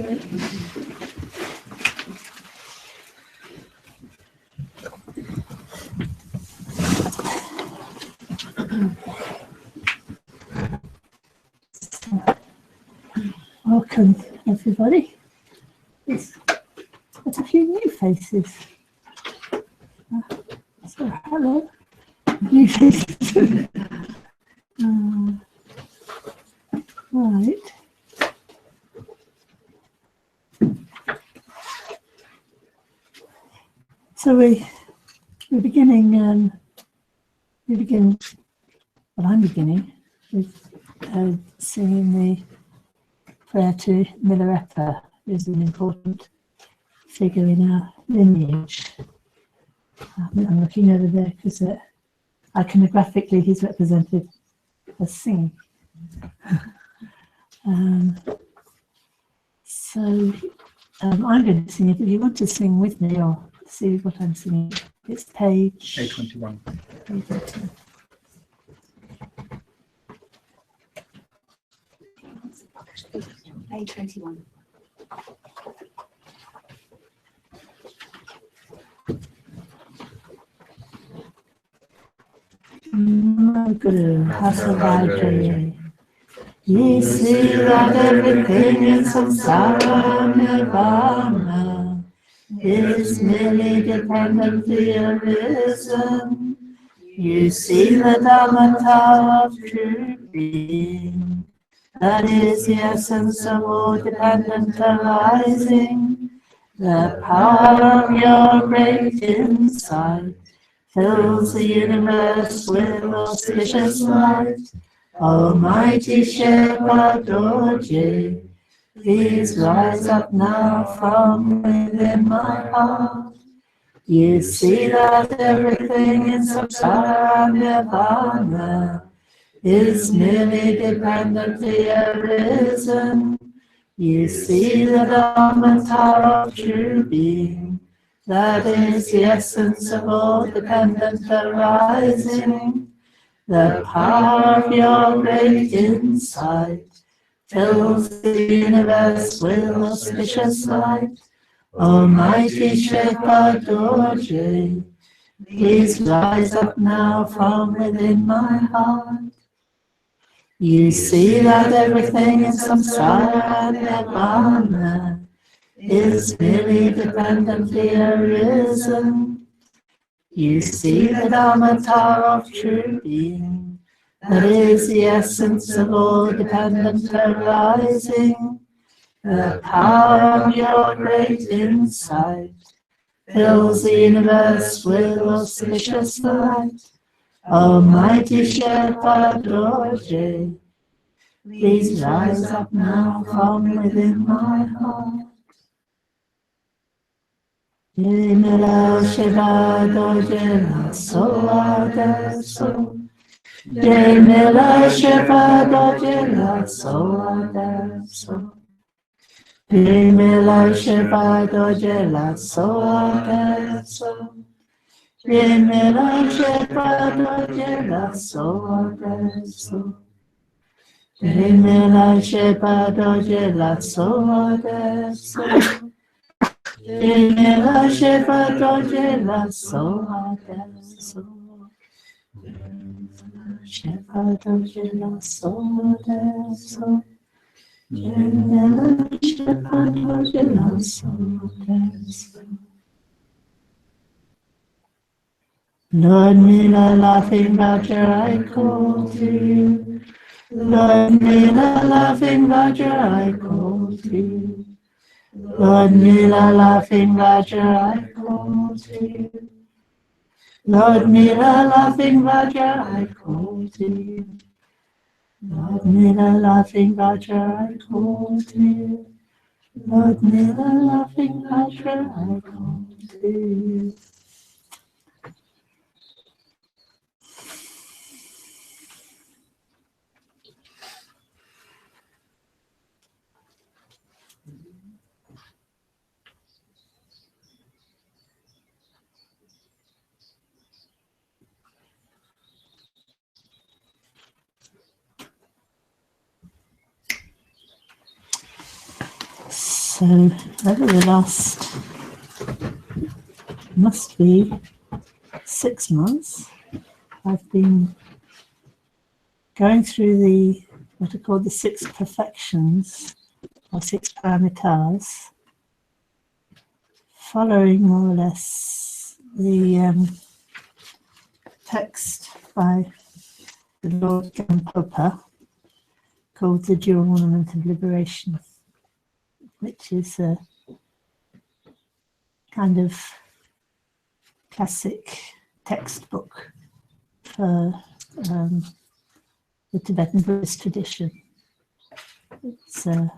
Welcome, everybody. There's quite a few new faces. So, hello, new faces. Right. So we're beginning. Well, I'm beginning with singing the prayer to Milarepa, who's an important figure in our lineage. I'm looking over there because iconographically he's represented as singing. So I'm going to sing it. If you want to sing with me or see what I'm singing, it's page A21. A21. Guru Hasavajaya. Ye see that everything in samsara nirvana is merely dependently arisen. You see the Dhamma of true being, that is the essence of all dependent arising. The power of your great insight fills the universe with auspicious light. Almighty Shepherd Dorje, please rise up now from within my heart. You see that everything in samsara nirvana is merely dependently arisen. You see the Dhamma of true being, that is the essence of all dependent arising. The power of your great insight fills the universe with auspicious light. Almighty Shepherd Dorje, please rise up now from within my heart. You see that everything in samsara nirvana is merely dependently arisen. You see the Dhamma of true being, that is the essence of all dependent arising. The power of your great insight fills the universe with auspicious light. Almighty Shepherd Dorje, please rise up now from within my heart. Jai Shiva Dorje la so adesso. Jai Shiva Dorje la so adesso. Jai Shiva Dorje la so adesso. Jai Shiva Dorje la so adesso. Jai Shiva Dorje la so adesso. Jai Shiva Dorje la so adesso. Shiva Dorje la so adesso. Jai Shiva Dorje la so adesso. Lord Mila laughing Vajra, I call to you. Lord Mila laughing Vajra, I call to you. Lord Mila laughing Vajra, I call to you. Lord Mila laughing Vajra, I call to you. Lord Mila laughing Vajra, I call to you. Lord Mila laughing Vajra, I call to you. So over the last, must be 6 months, I've been going through the what are called the 6 perfections or 6 paramitas, following more or less the text by the Lord Gampopa called the Dual Ornament of Liberation, which is a kind of classic textbook for the Tibetan Buddhist tradition. It's a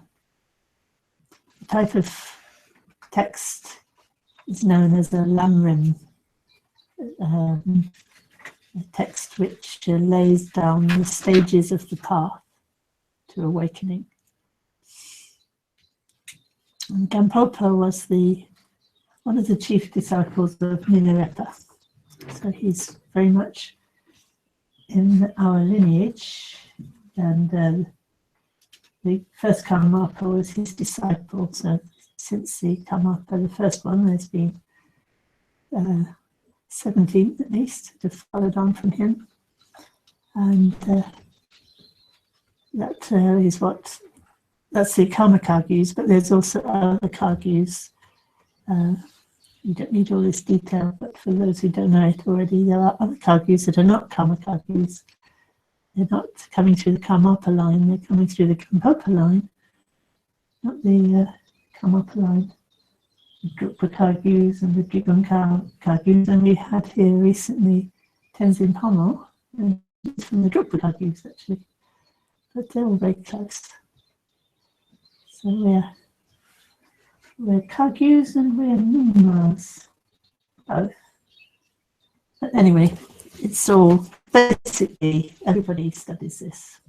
type of text is known as a lamrim, a text which lays down the stages of the path to awakening. And Gampopa was one of the chief disciples of Milarepa, so he's very much in our lineage, and the first Karmapa was his disciple. So since the Karmapa, the first one, there's been 17 at least that have followed on from him, and that's the Karma Kagyus, but there's also other Kagyus. You don't need all this detail, but for those who don't know it already, there are other Kagyus that are not Karma Kagyus. They're not coming through the Karmapa line, they're coming through the Gampopa line, not the Karmapa line. The Drukpa Kagyus and the Drigun Kagyus, and we had here recently Tenzin Pomo, and it's from the Drukpa Kagyus actually, but they're all very close. So we're Kagyus and we're Numas, both. But anyway, it's all basically, everybody studies this.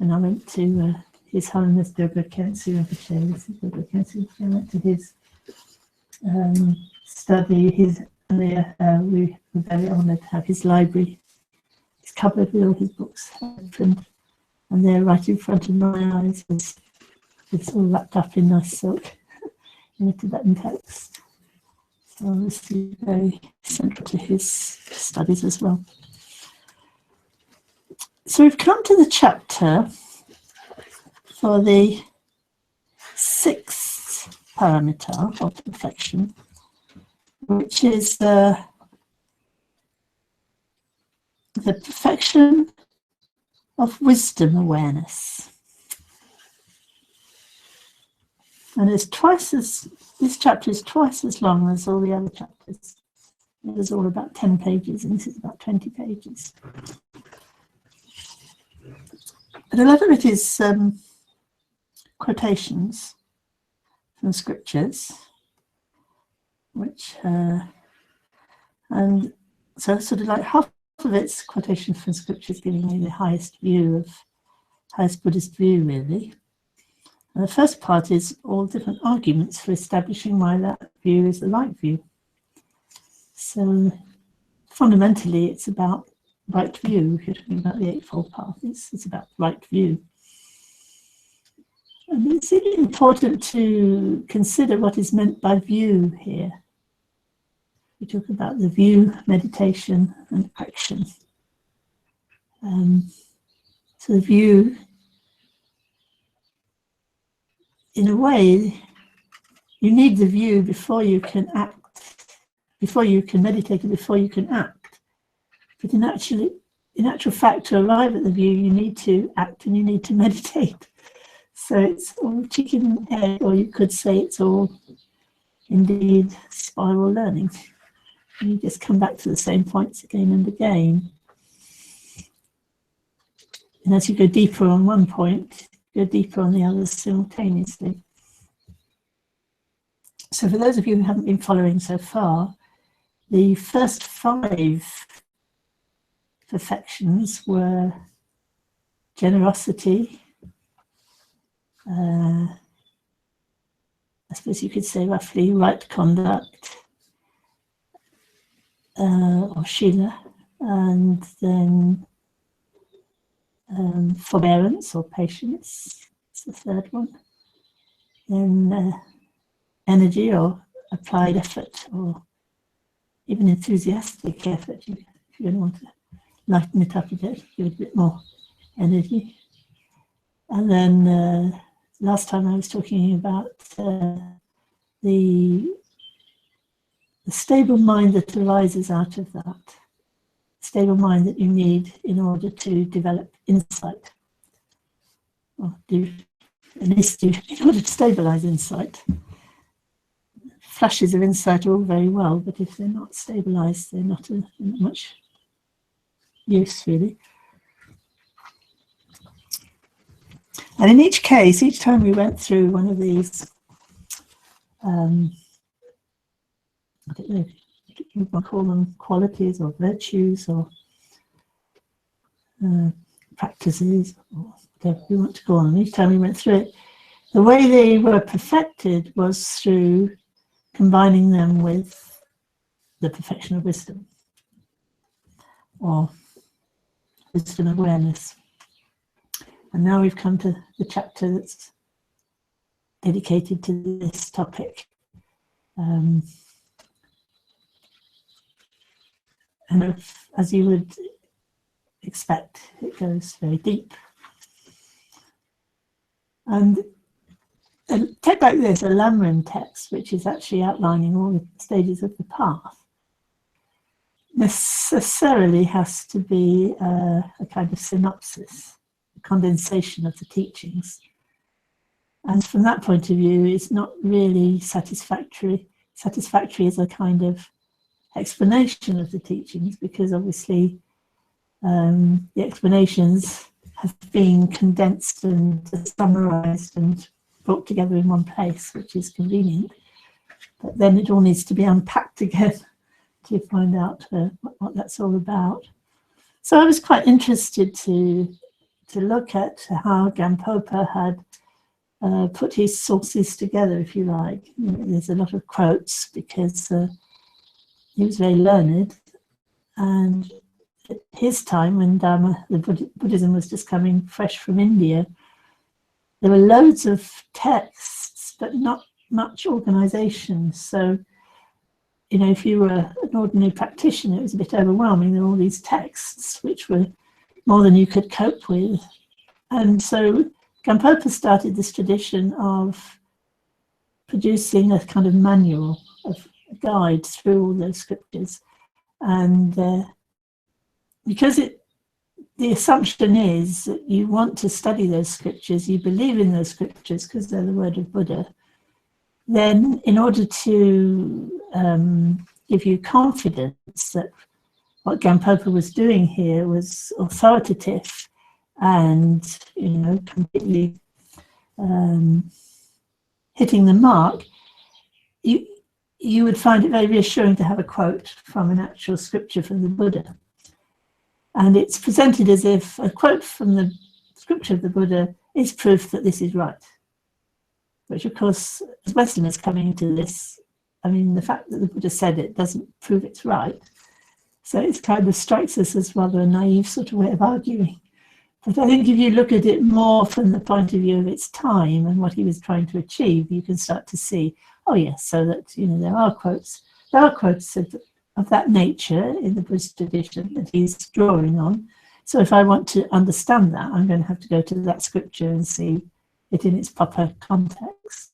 And I went to His Holiness Durga Khyentse Rinpoche. I went to his study. We were very honoured to have his library. It's covered with all his books, and they're right in front of my eyes. It's all wrapped up in nice silk in a Tibetan text. So this is very central to his studies as well. So we've come to the chapter for the 6th paramita of perfection, which is the perfection of wisdom awareness. And this chapter is twice as long as all the other chapters. It was all about 10 pages, and this is about 20 pages. But a lot of it is quotations from scriptures, which, and so sort of like half of it's quotations from scriptures giving you the highest Buddhist view, really. And the first part is all different arguments for establishing why that view is the right view. So fundamentally, it's about right view. If you're talking about the Eightfold Path, it's about right view. And it's important to consider what is meant by view here. We talk about the view, meditation, and action. So the view, in a way, you need the view before you can act, before you can meditate, and before you can act. But in actual fact, to arrive at the view, you need to act and you need to meditate. So it's all chicken and egg, or you could say it's all indeed spiral learning. And you just come back to the same points again and again. And as you go deeper on one point, go deeper on the others simultaneously. So for those of you who haven't been following so far, the first 5 perfections were generosity, I suppose you could say roughly right conduct, or shila, and then forbearance or patience, it's the third one. Then energy or applied effort or even enthusiastic effort. If you're going to want to lighten it up a bit, give it a bit more energy. And then last time I was talking about the stable mind that arises out of that, stable mind that you need in order to develop insight, or in order to stabilize insight. Flashes of insight are all very well, but if they're not stabilized, they're not much use, really. And in each case, each time we went through one of these, I don't know, you might call them qualities or virtues or practices or whatever you want to call them. Each time we went through it, the way they were perfected was through combining them with the perfection of wisdom or wisdom awareness. And now we've come to the chapter that's dedicated to this topic. And as you would expect, it goes very deep. And a text like this, a Lamrim text, which is actually outlining all the stages of the path, necessarily has to be a kind of synopsis, a condensation of the teachings. And from that point of view, it's not really satisfactory. Satisfactory is a kind of explanation of the teachings, because obviously the explanations have been condensed and summarized and brought together in one place, which is convenient. But then it all needs to be unpacked again to find out what that's all about. So I was quite interested to look at how Gampopa had put his sources together, if you like. There's a lot of quotes because he was very learned, and at his time, when Buddhism was just coming fresh from India, there were loads of texts, but not much organization. So, if you were an ordinary practitioner, it was a bit overwhelming. There were all these texts, which were more than you could cope with. And so Gampopa started this tradition of producing a kind of manual, of a guide through all those scriptures. And because the assumption is that you want to study those scriptures, you believe in those scriptures because they're the word of Buddha, then in order to give you confidence that what Gampopa was doing here was authoritative and, completely hitting the mark, you would find it very reassuring to have a quote from an actual scripture from the Buddha. And it's presented as if a quote from the scripture of the Buddha is proof that this is right. Which, of course, as Westerners coming into this, the fact that the Buddha said it doesn't prove it's right. So it kind of strikes us as rather a naive sort of way of arguing. But I think if you look at it more from the point of view of its time and what he was trying to achieve, you can start to see, oh yes, so that, there are quotes of that nature in the Buddhist tradition that he's drawing on. So if I want to understand that, I'm going to have to go to that scripture and see it in its proper context.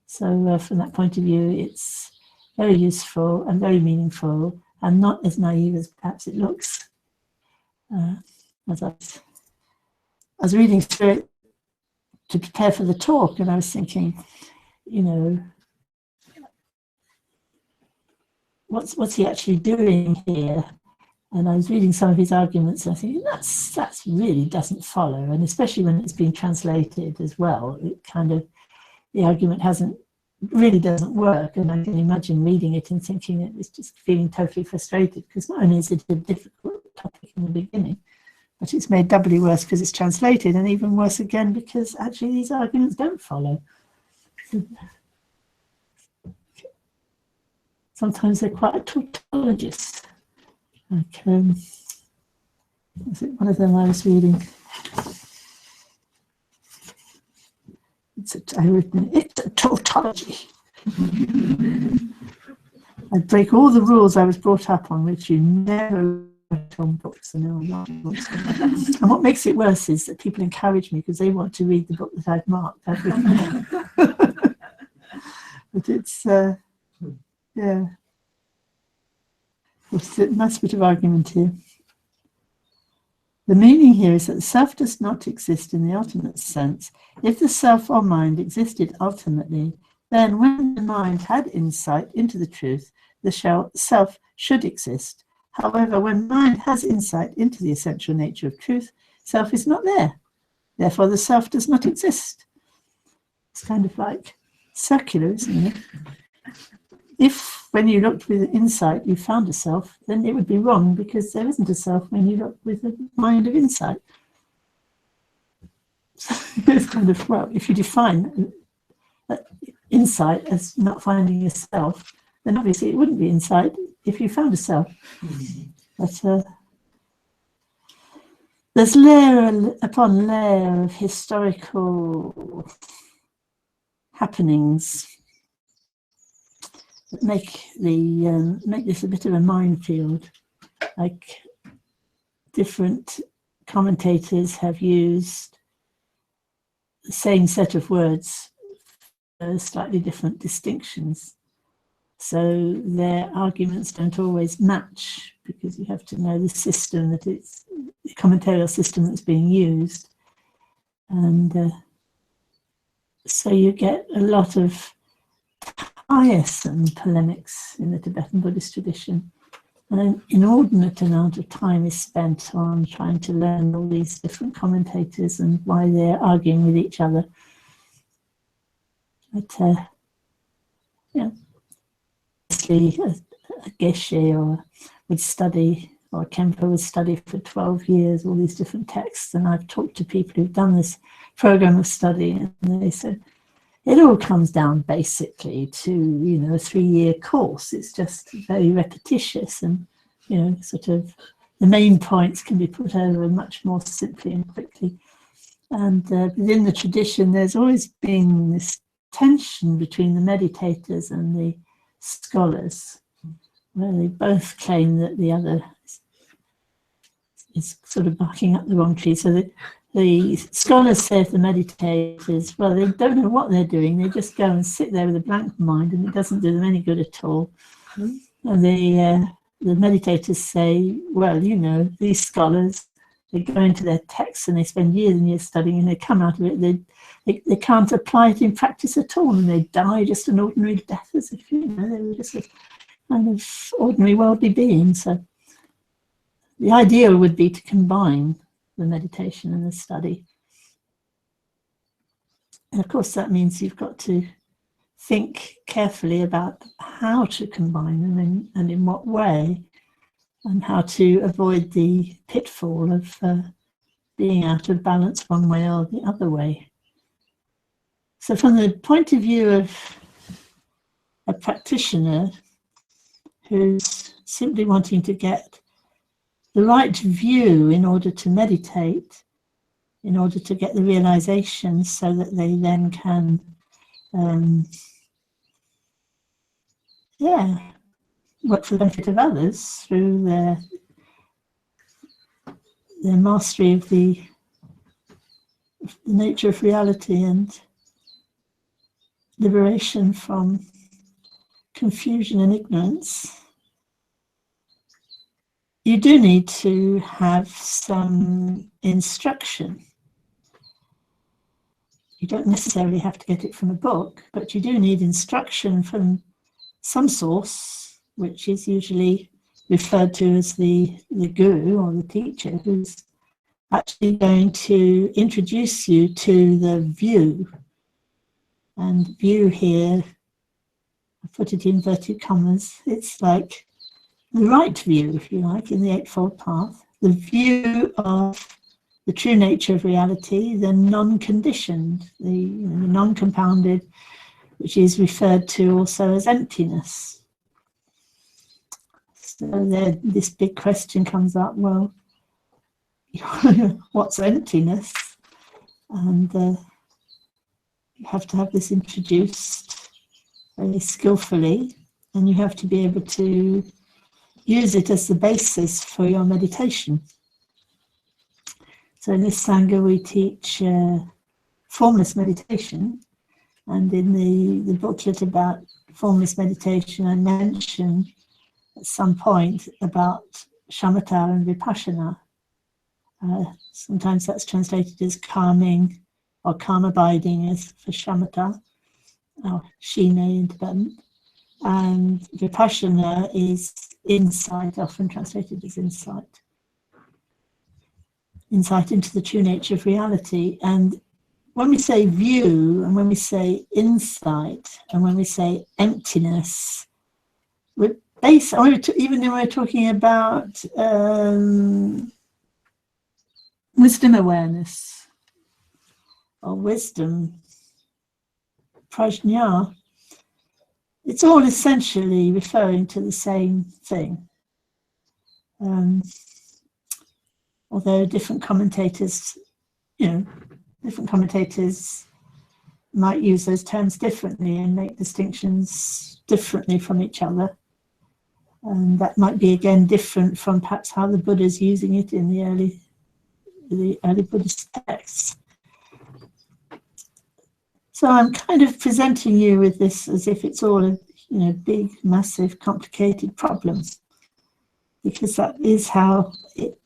So from that point of view, it's very useful and very meaningful and not as naive as perhaps it looks. As I was reading through it to prepare for the talk, and I was thinking, what's he actually doing here? And I was reading some of his arguments, and I think that's really doesn't follow, and especially when it's been translated as well, it kind of, the argument really doesn't work. And I can imagine reading it and thinking it was just feeling totally frustrated, because not only is it a difficult topic in the beginning, but it's made doubly worse because it's translated, and even worse again because actually these arguments don't follow. Sometimes they're quite tautologious. Like, was it one of them I was reading? It's a tautology. I'd break all the rules I was brought up on, which you never write on books and all books. And what makes it worse is that people encourage me because they want to read the book that I've marked. But it's, yeah, it's a nice bit of argument here. The meaning here is that the self does not exist in the ultimate sense. If the self or mind existed ultimately, then when the mind had insight into the truth, the self should exist. However, when mind has insight into the essential nature of truth, self is not there. Therefore, the self does not exist. It's kind of like circular, isn't it? If, when you looked with insight, you found a self, then it would be wrong because there isn't a self when you look with a mind of insight. So it's kind of, well, if you define insight as not finding a self, then obviously it wouldn't be insight if you found a self. But there's layer upon layer of historical happenings that make this a bit of a minefield. Like, different commentators have used the same set of words for slightly different distinctions. So their arguments don't always match because you have to know the system that it's, the commentarial system that's being used. And so you get a lot of tiresome polemics in the Tibetan Buddhist tradition. And an inordinate amount of time is spent on trying to learn all these different commentators and why they're arguing with each other. But, yeah, obviously a geshe would study, or a Khenpo would study for 12 years, all these different texts. And I've talked to people who've done this program of study, and they said, it all comes down basically to, you know, a 3-year course. It's just very repetitious, and, you know, sort of the main points can be put over much more simply and quickly. And within the tradition, there's always been this tension between the meditators and the scholars, where they both claim that the other is sort of barking up the wrong tree. So that the scholars say of the meditators, well, they don't know what they're doing. They just go and sit there with a blank mind, and it doesn't do them any good at all. And the meditators say, well, you know, these scholars, they go into their texts and they spend years and years studying, and they come out of it, they can't apply it in practice at all, and they die just an ordinary death, as if, you know, they were just a kind of ordinary worldly being. So the idea would be to combine the meditation and the study. And of course, that means you've got to think carefully about how to combine them and in what way, and how to avoid the pitfall of being out of balance one way or the other way. So from the point of view of a practitioner who's simply wanting to get the right view in order to meditate, in order to get the realization, so that they then can, work for the benefit of others through their mastery of the nature of reality and liberation from confusion and ignorance. You do need to have some instruction. You don't necessarily have to get it from a book, but you do need instruction from some source, which is usually referred to as the guru or the teacher, who's actually going to introduce you to the view. And view here, I put it in inverted commas, it's like the right view, if you like, in the Eightfold Path, the view of the true nature of reality, the non-conditioned, the non-compounded, which is referred to also as emptiness. So there, this big question comes up, well, what's emptiness? And you have to have this introduced. very skillfully, and you have to be able to use it as the basis for your meditation. So in this Sangha we teach formless meditation, and in the booklet about formless meditation I mention at some point about shamatha and vipassana. Sometimes that's translated as calming or calm abiding as for shamatha, or shine in Tibetan. And vipassana is insight, often translated as insight. Insight into the true nature of reality. And when we say view, and when we say insight, and when we say emptiness, we're even when we're talking about wisdom awareness, or wisdom, Prajna, it's all essentially referring to the same thing. Although different commentators might use those terms differently and make distinctions differently from each other. And that might be again different from perhaps how the Buddha's using it in the early Buddhist texts. So I'm kind of presenting you with this as if it's all a big, massive, complicated problem, because that is how it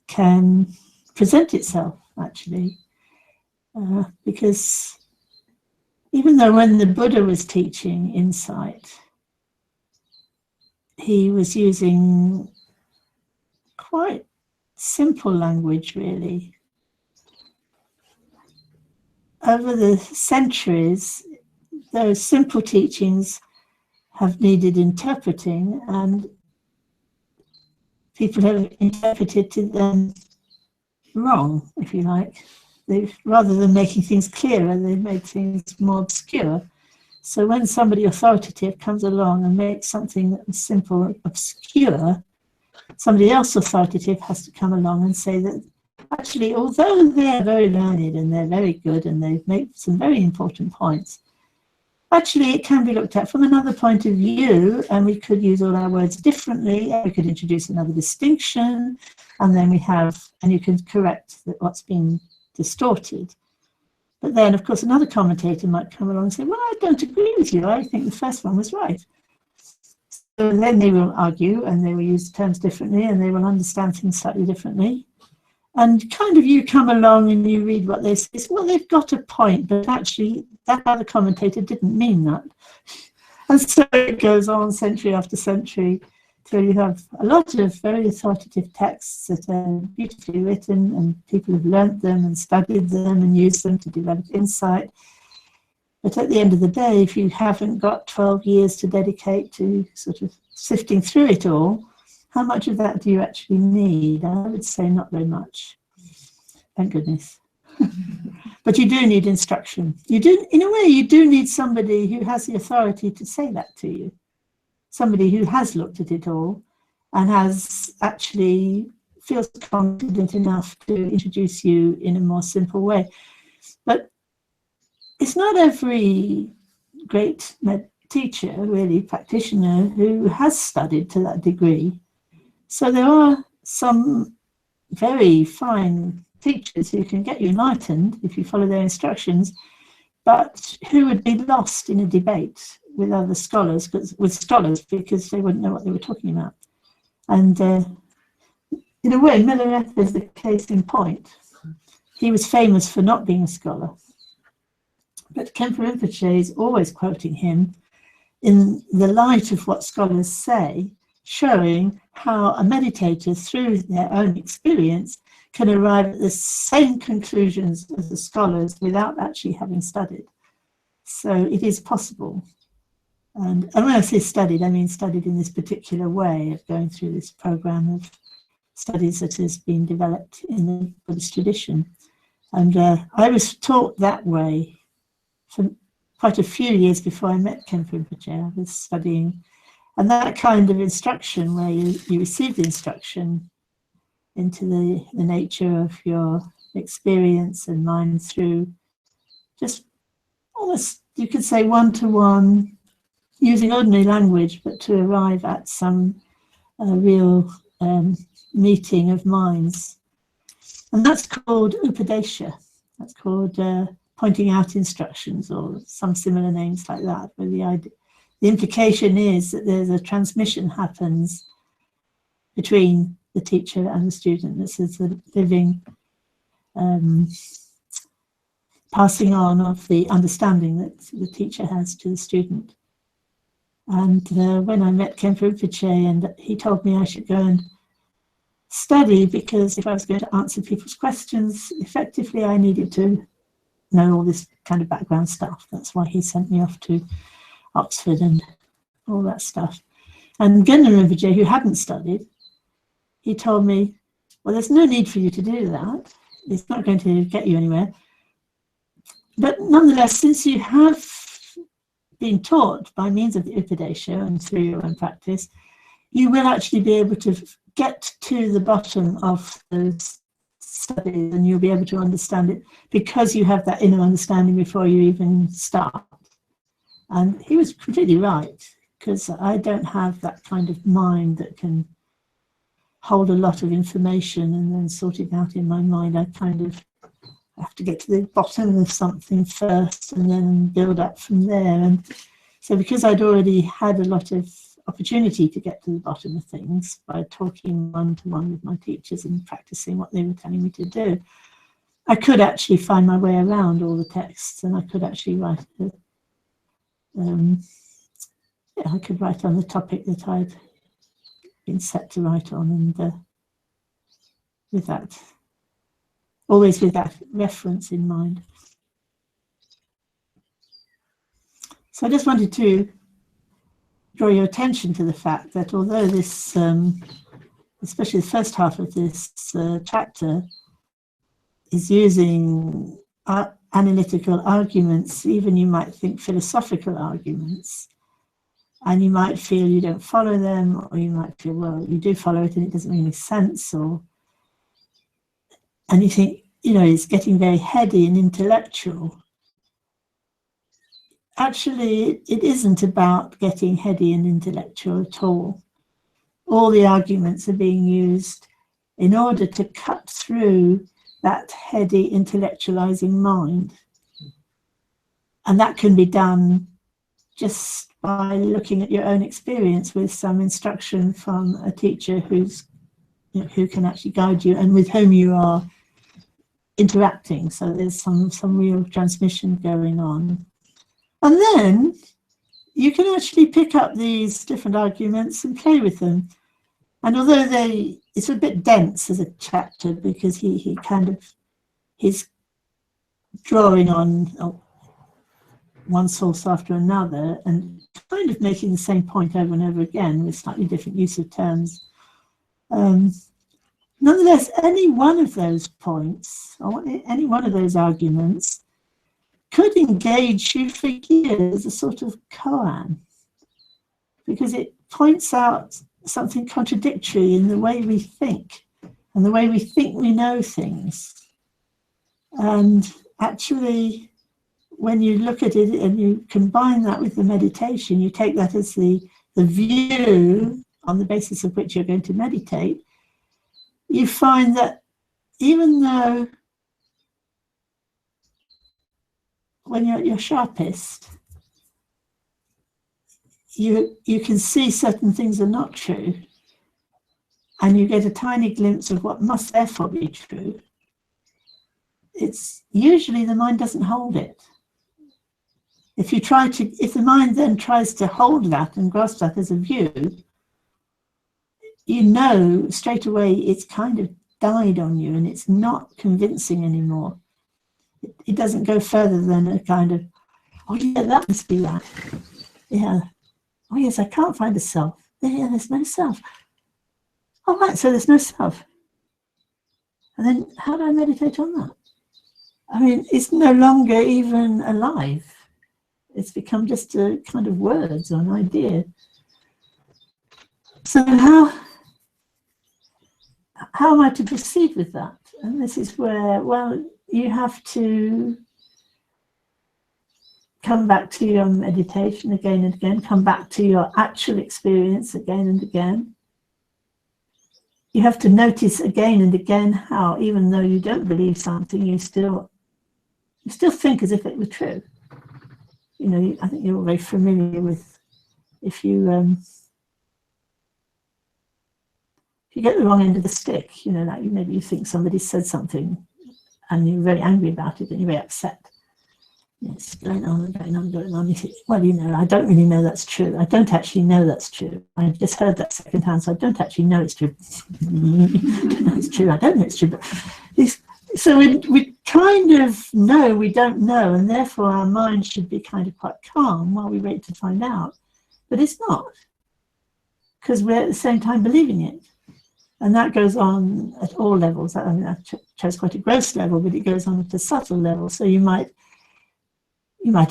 can present itself, actually. Because even though when the Buddha was teaching insight, he was using quite simple language, really. Over the centuries, those simple teachings have needed interpreting, and people have interpreted them wrong, if you like. Rather than making things clearer, they've made things more obscure. So when somebody authoritative comes along and makes something that was simple obscure, somebody else authoritative has to come along and say that actually, although they're very learned and they're very good and they've made some very important points, actually it can be looked at from another point of view, and we could use all our words differently, and we could introduce another distinction, and then you can correct what's been distorted. But then, of course, another commentator might come along and say, well, I don't agree with you. I think the first one was right. So then they will argue, and they will use terms differently, and they will understand things slightly differently. And kind of you come along and you read what they say, well, they've got a point, but actually that other commentator didn't mean that. And so it goes on century after century till you have a lot of very authoritative texts that are beautifully written, and people have learnt them and studied them and used them to develop insight. But at the end of the day, if you haven't got 12 years to dedicate to sort of sifting through it all, how much of that do you actually need? I would say not very much. Thank goodness. But you do need instruction. You do, in a way, you do need somebody who has the authority to say that to you. Somebody who has looked at it all and has actually feels confident enough to introduce you in a more simple way. But it's not every great teacher, really, practitioner, who has studied to that degree. So there are some very fine teachers who can get you enlightened if you follow their instructions, but who would be lost in a debate with other scholars, because they wouldn't know what they were talking about. And in a way, Milarepa is the case in point. He was famous for not being a scholar, but Khenpo Rinpoche is always quoting him in the light of what scholars say, showing how a meditator, through their own experience, can arrive at the same conclusions as the scholars without actually having studied. So it is possible. And when I say studied, I mean studied in this particular way of going through this program of studies that has been developed in the Buddhist tradition. And I was taught that way for quite a few years before I met Khenpo Rinpoche. I was studying, and that kind of instruction where you receive the instruction into the nature of your experience and mind through just almost, you could say one-to-one, using ordinary language, but to arrive at some real meeting of minds. And that's called upadesha. That's called pointing out instructions, or some similar names like that, where the implication is that there's a transmission happens between the teacher and the student. This is the living passing on of the understanding that the teacher has to the student. And when I met Khenpo Rinpoche, and he told me I should go and study, because if I was going to answer people's questions effectively, I needed to know all this kind of background stuff. That's why he sent me off to Oxford and all that stuff. And Gunnar Rinpoche, who hadn't studied, he told me, well, there's no need for you to do that. It's not going to get you anywhere. But nonetheless, since you have been taught by means of the Upadesha and through your own practice, you will actually be able to get to the bottom of those studies, and you'll be able to understand it because you have that inner understanding before you even start. And he was completely right, because I don't have that kind of mind that can hold a lot of information and then sort it out in my mind. I kind of have to get to the bottom of something first and then build up from there. And so because I'd already had a lot of opportunity to get to the bottom of things by talking one-to-one with my teachers and practicing what they were telling me to do, I could actually find my way around all the texts, and I could actually write I could write on the topic that I'd been set to write on, and with that, always with that reference in mind. So I just wanted to draw your attention to the fact that although this, especially the first half of this chapter, is using analytical arguments, even you might think philosophical arguments, and you might feel you don't follow them, or you might feel, well, you do follow it and it doesn't make any sense, and you think, you know, it's getting very heady and intellectual. Actually, it isn't about getting heady and intellectual at all. All the arguments are being used in order to cut through that heady intellectualizing mind. And that can be done just by looking at your own experience with some instruction from a teacher who's, you know, who can actually guide you and with whom you are interacting. So there's some real transmission going on. And then you can actually pick up these different arguments and play with them. And although it's a bit dense as a chapter, because he's drawing on one source after another and kind of making the same point over and over again with slightly different use of terms. Nonetheless, any one of those points or any one of those arguments could engage you for years as a sort of koan, because it points out something contradictory in the way we think and the way we think we know things. And actually, when you look at it and you combine that with the meditation, you take that as the view on the basis of which you're going to meditate, you find that even though when you're at your sharpest, you can see certain things are not true, and you get a tiny glimpse of what must therefore be true. It's usually the mind doesn't hold it. If the mind then tries to hold that and grasp that as a view, you know straight away it's kind of died on you and it's not convincing anymore. It doesn't go further than a kind of, oh yeah, that must be right. Yeah. Oh yes, I can't find a self. Yeah, there's no self. Oh right, so there's no self. And then how do I meditate on that? I mean, it's no longer even alive. It's become just a kind of words or an idea. So how am I to proceed with that? And this is where, well, you have to come back to your meditation again and again, come back to your actual experience again and again. You have to notice again and again how, even though you don't believe something, you still think as if it were true. You know, I think you're all very familiar with, if you get the wrong end of the stick, you know, like maybe you think somebody said something and you're very angry about it and you're very upset. It's going on and going on and going on. You think, well, you know, I don't really know that's true. I don't actually know that's true. I just heard that second hand, so I don't actually know it's true. It's true. I don't know it's true. But so we kind of know we don't know, and therefore our mind should be kind of quite calm while we wait to find out. But it's not, because we're at the same time believing it. And that goes on at all levels. I mean, I chose quite a gross level, but it goes on at a subtle level. So you might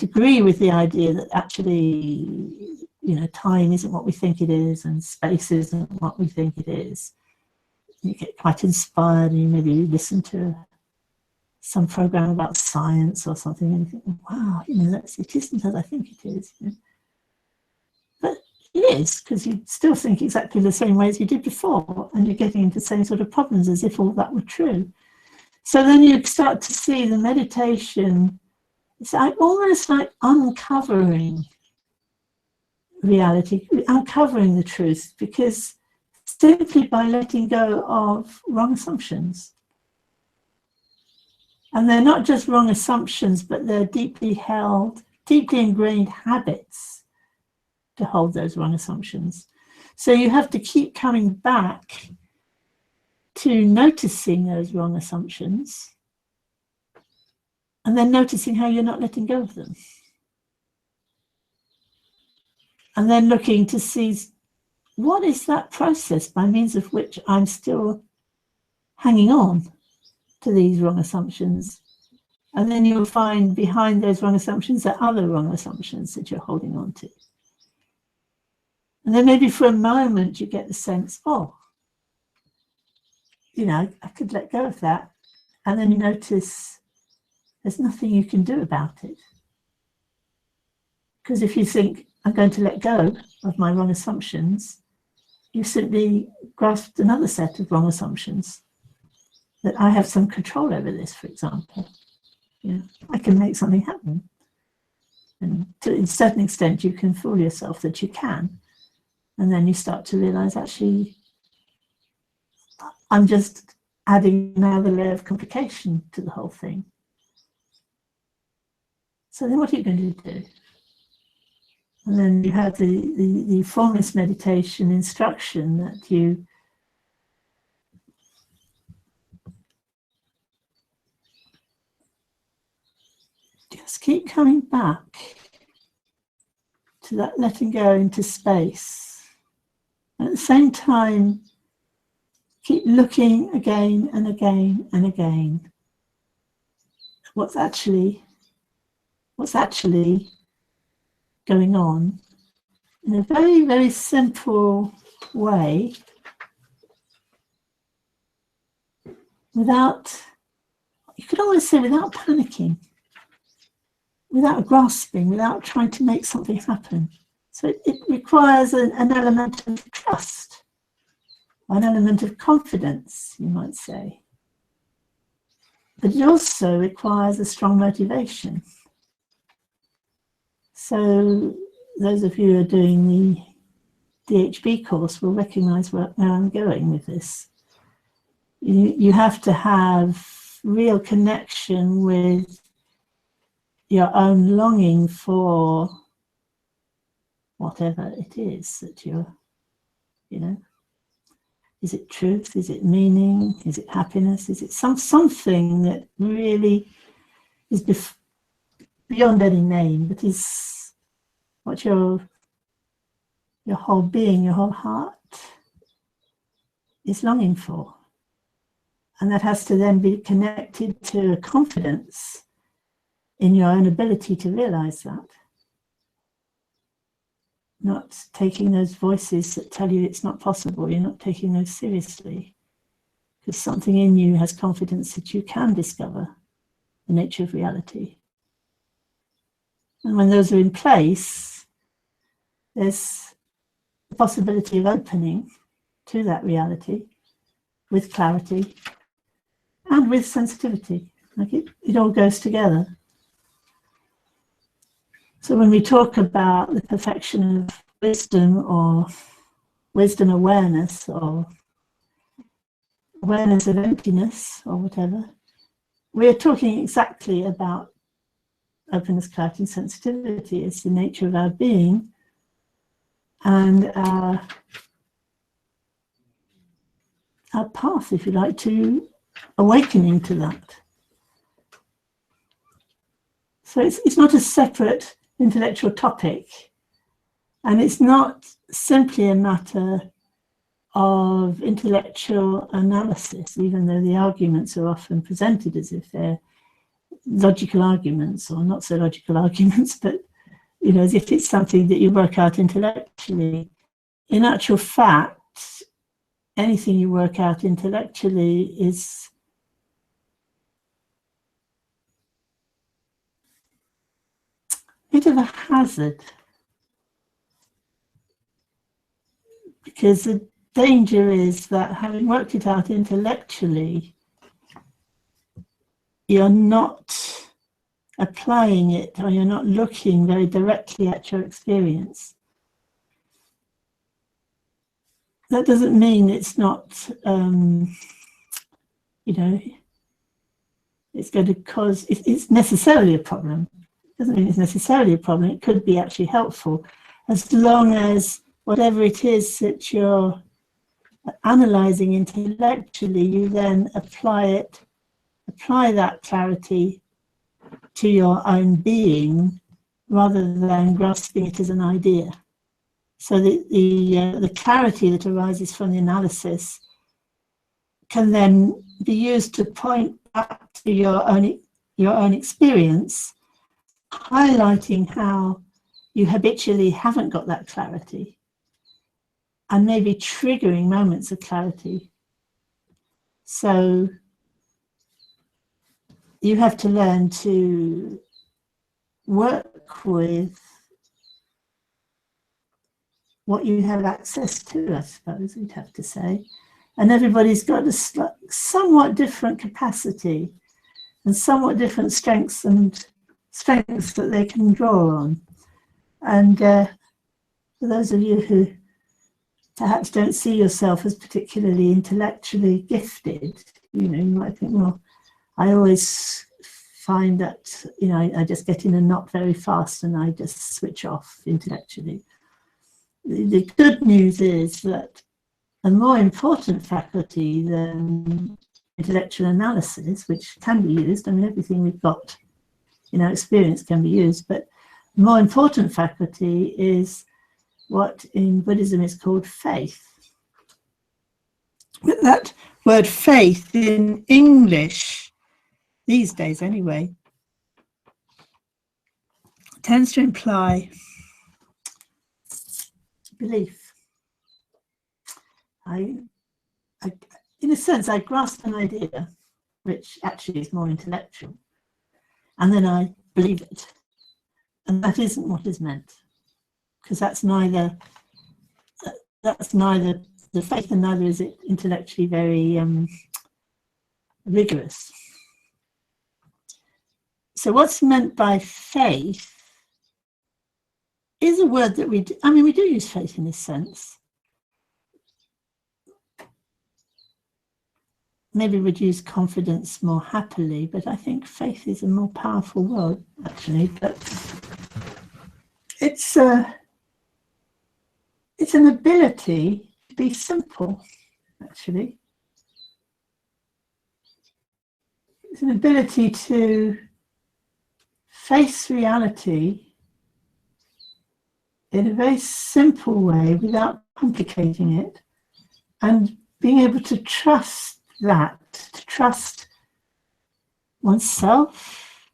agree with the idea that actually, you know, time isn't what we think it is, and space isn't what we think it is. You get quite inspired, and you maybe listen to some program about science or something, and you think, wow, you know, it isn't as I think it is. You know? But it is, because you still think exactly the same way as you did before, and you're getting into the same sort of problems as if all that were true. So then you start to see the meditation. It's almost like uncovering reality, uncovering the truth, because simply by letting go of wrong assumptions. And they're not just wrong assumptions, but they're deeply held, deeply ingrained habits to hold those wrong assumptions. So you have to keep coming back to noticing those wrong assumptions, and then noticing how you're not letting go of them. And then looking to see, what is that process by means of which I'm still hanging on to these wrong assumptions? And then you'll find behind those wrong assumptions are other wrong assumptions that you're holding on to. And then maybe for a moment you get the sense, oh, you know, I could let go of that. And then you notice there's nothing you can do about it. Because if you think, I'm going to let go of my wrong assumptions, you simply grasped another set of wrong assumptions. That I have some control over this, for example. You know, I can make something happen. And to a certain extent, you can fool yourself that you can. And then you start to realize, actually, I'm just adding another layer of complication to the whole thing. So then what are you going to do? And then you have the formless meditation instruction that you just keep coming back to that letting go into space. At the same time, keep looking again and again and again at what's actually going on in a very, very simple way, without, you could almost say, without panicking, without grasping, without trying to make something happen. So it requires an element of trust, an element of confidence, you might say. But it also requires a strong motivation. So those of you who are doing the DHB course will recognize where I'm going with this. You have to have real connection with your own longing for whatever it is that you're, you know, is it truth? Is it meaning? Is it happiness? Is it something that really is beyond any name, but is what your whole being, your whole heart is longing for? And that has to then be connected to confidence in your own ability to realize that. Not taking those voices that tell you it's not possible, you're not taking those seriously. Because something in you has confidence that you can discover the nature of reality. And when those are in place, there's the possibility of opening to that reality with clarity and with sensitivity. Like it all goes together. So when we talk about the perfection of wisdom or wisdom awareness or awareness of emptiness or whatever, we're talking exactly about openness, clarity, and sensitivity. It's the nature of our being and our path, if you like, to awakening to that. So it's not a separate intellectual topic, and it's not simply a matter of intellectual analysis, even though the arguments are often presented as if they're logical arguments or not so logical arguments, but as if it's something that you work out intellectually. In actual fact, anything you work out intellectually is a bit of a hazard, because the danger is that having worked it out intellectually, you're not applying it, or you're not looking very directly at your experience. That doesn't mean it's not, it's going to cause, it's necessarily a problem. It doesn't mean it's necessarily a problem. It could be actually helpful, as long as whatever it is that you're analyzing intellectually, you then apply that clarity to your own being rather than grasping it as an idea. So the clarity that arises from the analysis can then be used to point back to your own experience, highlighting how you habitually haven't got that clarity and maybe triggering moments of clarity. So you have to learn to work with what you have access to, I suppose we'd have to say. And everybody's got a somewhat different capacity and somewhat different strengths that they can draw on. And for those of you who perhaps don't see yourself as particularly intellectually gifted, you might think, well, I always find that, I just get in a knot very fast and I just switch off intellectually. The good news is that a more important faculty than intellectual analysis, which can be used, everything we've got in our experience can be used, but a more important faculty is what in Buddhism is called faith. But that word faith in English, these days anyway, tends to imply belief. In a sense, I grasp an idea, which actually is more intellectual, and then I believe it. And that isn't what is meant, because that's neither the faith, and neither is it intellectually very rigorous. So what's meant by faith is a word that we do use faith in this sense. Maybe we'd use confidence more happily, but I think faith is a more powerful word, actually. But it's an ability to be simple, actually. It's an ability to face reality in a very simple way without complicating it, and being able to trust to trust oneself,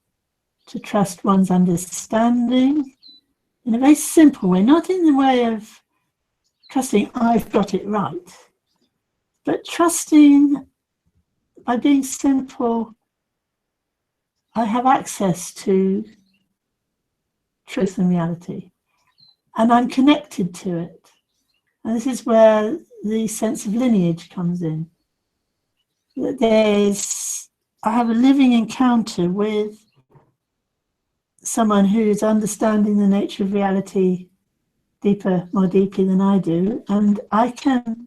to trust one's understanding in a very simple way, not in the way of trusting I've got it right, but trusting by being simple, I have access to truth and reality, and I'm connected to it. And this is where the sense of lineage comes in. I have a living encounter with someone who's understanding the nature of reality more deeply than I do, and I can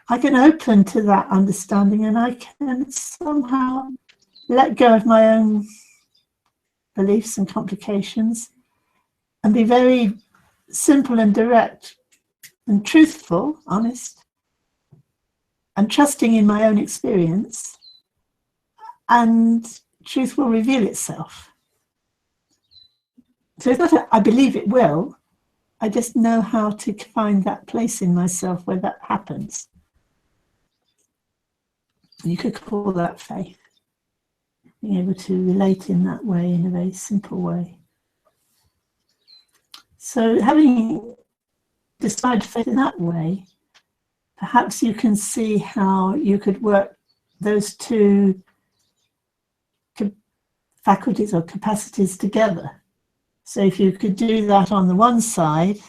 open to that understanding, and I can somehow let go of my own beliefs and complications and be very simple and direct and truthful, honest, and trusting in my own experience, and truth will reveal itself. So it's not that I believe it will, I just know how to find that place in myself where that happens. You could call that faith, being able to relate in that way, in a very simple way. So having described faith in that way, perhaps you can see how you could work those two faculties or capacities together. So if you could do that on the one side,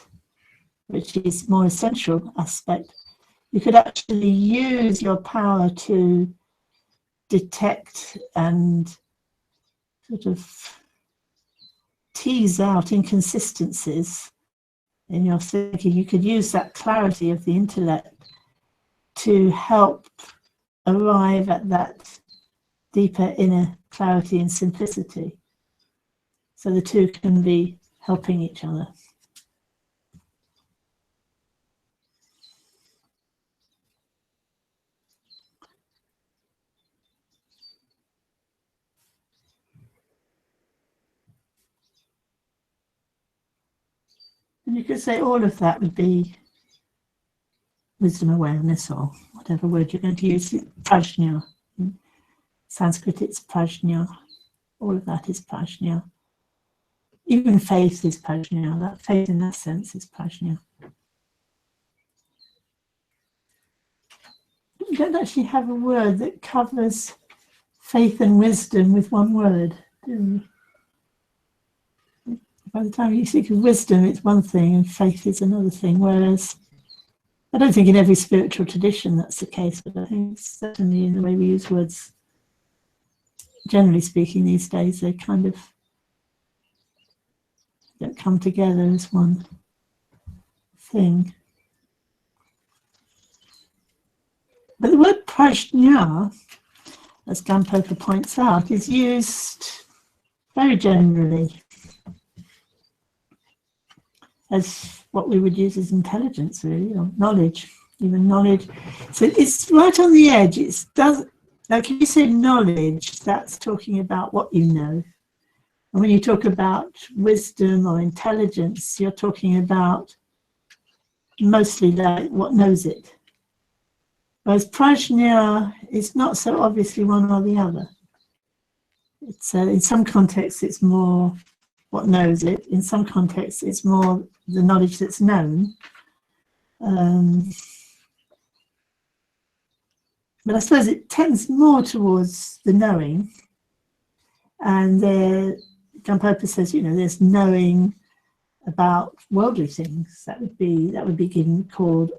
which is more essential aspect, you could actually use your power to detect and sort of tease out inconsistencies in your thinking. You could use that clarity of the intellect to help arrive at that deeper inner clarity and simplicity. So the two can be helping each other. And you could say all of that would be wisdom awareness, or whatever word you're going to use. Prajna. In Sanskrit, it's Prajna. All of that is Prajna. Even faith is Prajna. That faith in that sense is Prajna. We don't actually have a word that covers faith and wisdom with one word, do we? By the time you think of wisdom, it's one thing, and faith is another thing, whereas I don't think in every spiritual tradition that's the case, but I think certainly in the way we use words, generally speaking these days, they kind of don't come together as one thing. But the word prajna, as Gampopa points out, is used very generally as what we would use as intelligence, really, or knowledge, even knowledge. So it's right on the edge. Like if you say knowledge, that's talking about what you know. And when you talk about wisdom or intelligence, you're talking about mostly like what knows it. Whereas prajna is not so obviously one or the other. It's in some contexts it's more what knows it. In some contexts it's more the knowledge that's known. But I suppose it tends more towards the knowing. And Gampopa says, there's knowing about worldly things. That would be called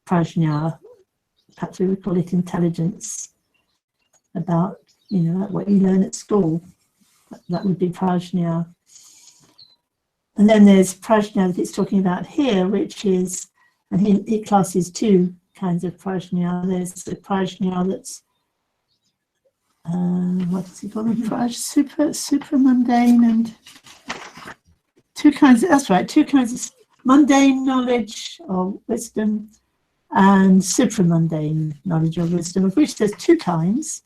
prajna. Perhaps we would call it intelligence about, what you learn at school. That would be prajna. And then there's prajna that it's talking about here, which is, and he classes two kinds of prajna. There's the prajna that's, what does he call them? Super mundane, and two kinds of mundane knowledge or wisdom and supramundane knowledge or wisdom, of which there's two kinds.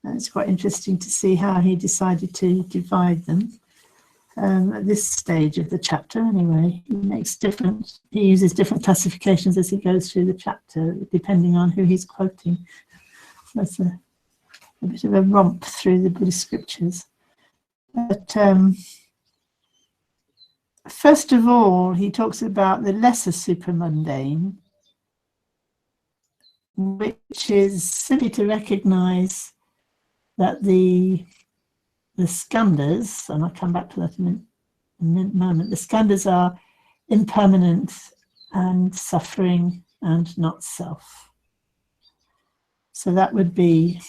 And it's quite interesting to see how he decided to divide them. At this stage of the chapter, anyway, he uses different classifications as he goes through the chapter, depending on who he's quoting. That's a bit of a romp through the Buddhist scriptures. But first of all, he talks about the lesser supramundane, which is simply to recognize that the the skandhas, and I'll come back to that in a moment, the skandhas are impermanent and suffering and not self. So that would be,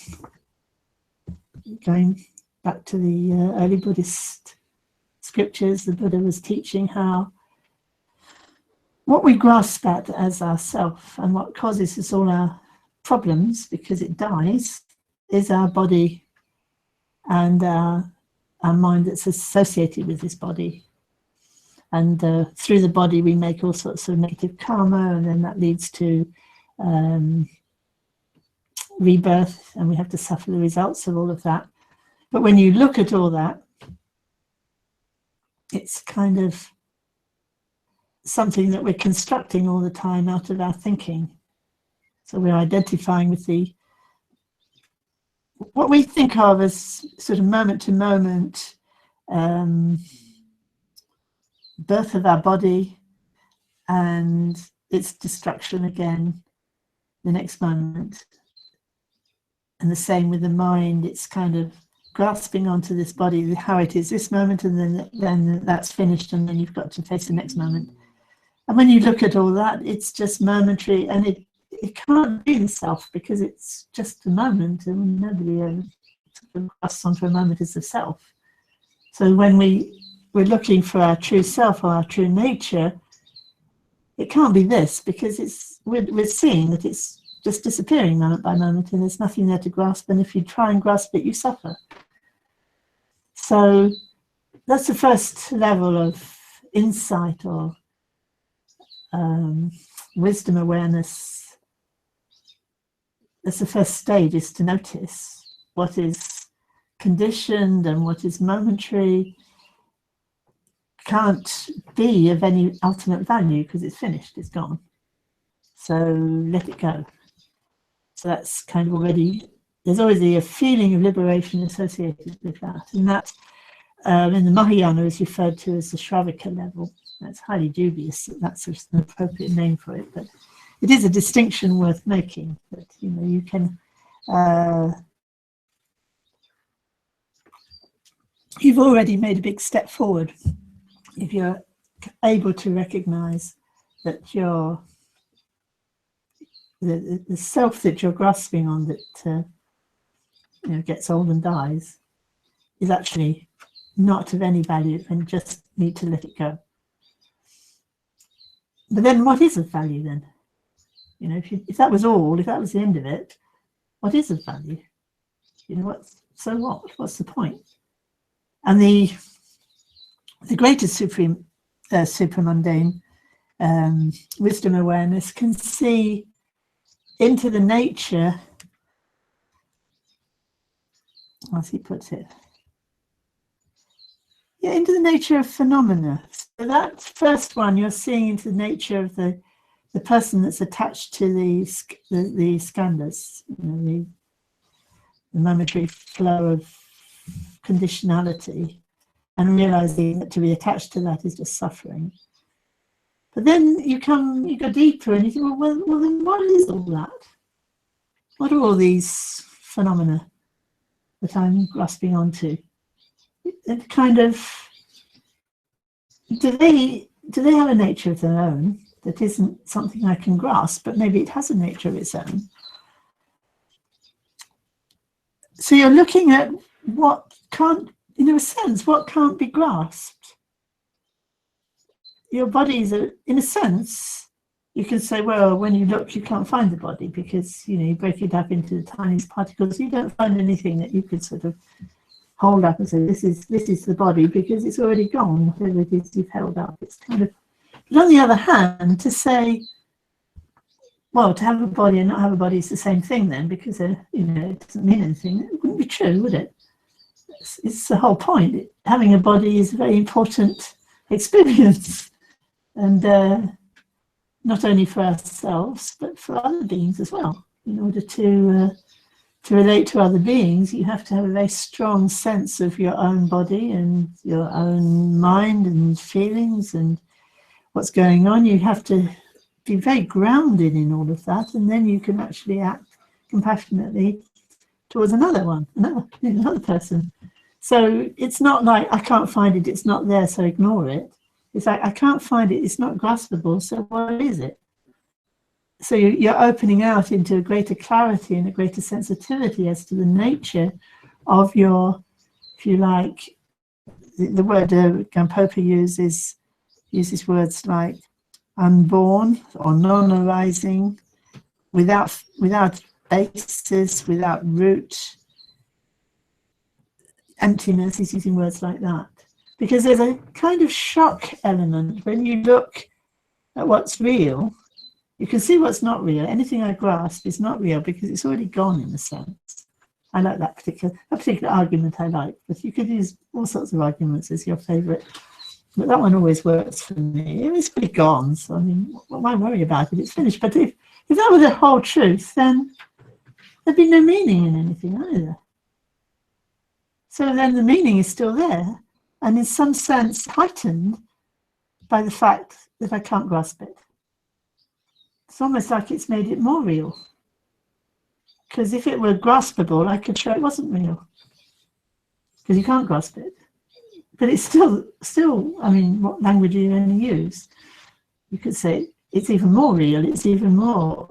going back to the early Buddhist scriptures, the Buddha was teaching how what we grasp at as ourself and what causes us all our problems, because it dies, is our body and our mind that's associated with this body. And through the body we make all sorts of negative karma, and then that leads to rebirth, and we have to suffer the results of all of that. But when you look at all that, it's kind of something that we're constructing all the time out of our thinking. So we're identifying with what we think of as sort of moment to moment birth of our body and its destruction again the next moment. And the same with the mind, it's kind of grasping onto this body, how it is this moment, and then that's finished, and then you've got to face the next moment. And when you look at all that, it's just momentary, and it can't be the self, because it's just a moment, and nobody ever grasps onto a moment as the self. So when we're looking for our true self or our true nature, it can't be this, because we're seeing that it's just disappearing moment by moment, and there's nothing there to grasp, and if you try and grasp it, you suffer. So that's the first level of insight or wisdom awareness. That's the first stage, is to notice what is conditioned and what is momentary can't be of any ultimate value, because it's finished, it's gone. So let it go. So that's kind of already, there's already a feeling of liberation associated with that. And that in the Mahayana is referred to as the Shravaka level. That's highly dubious that that's an appropriate name for it, but it is a distinction worth making, that you can you've already made a big step forward if you're able to recognize that the self that you're grasping on, that gets old and dies, is actually not of any value, and just need to let it go. But then what is of value then? If that was all, if that was the end of it, what is of value? So what? What's the point? And the greatest supramundane wisdom awareness can see into the nature, as he puts it, into the nature of phenomena. So that first one, you're seeing into the nature of the person that's attached to the skandhas, the momentary flow of conditionality, and realizing that to be attached to that is just suffering. But then you go deeper, and you think, well, then what is all that? What are all these phenomena that I'm grasping onto? It kind of, do they have a nature of their own that isn't something I can grasp, but maybe it has a nature of its own? So you're looking at what can't, in a sense, what can't be grasped. Your body is, in a sense, you can say, well, when you look, you can't find the body, because you break it up into the tiniest particles. You don't find anything that you could sort of hold up and say, this is the body, because it's already gone, whatever it is you've held up. It's kind of, but on the other hand, to say, well, to have a body and not have a body is the same thing then, because it doesn't mean anything. It wouldn't be true, would it? It's the whole point. Having a body is a very important experience, and not only for ourselves, but for other beings as well. In order to relate to other beings, you have to have a very strong sense of your own body and your own mind and feelings and what's going on. You have to be very grounded in all of that, and then you can actually act compassionately towards another person. So it's not like I can't find it, it's not there, so ignore it. It's like I can't find it, it's not graspable, so what is it? So you're opening out into a greater clarity and a greater sensitivity as to the nature of your, if you like, the word Gampopa uses words like unborn or non-arising, without basis, without root. Emptiness, he's using words like that. Because there's a kind of shock element when you look at what's real. You can see what's not real. Anything I grasp is not real because it's already gone in a sense. I like that particular argument I like, but you could use all sorts of arguments as your favourite. But that one always works for me. It's pretty gone, so I mean, why worry about it? It's finished. But if that were the whole truth, then there'd be no meaning in anything either. So then the meaning is still there, and in some sense heightened by the fact that I can't grasp it. It's almost like it's made it more real. Because if it were graspable, I could show it wasn't real. Because you can't grasp it. But it's still, I mean, what language are you going to use? You could say it's even more real, it's even more,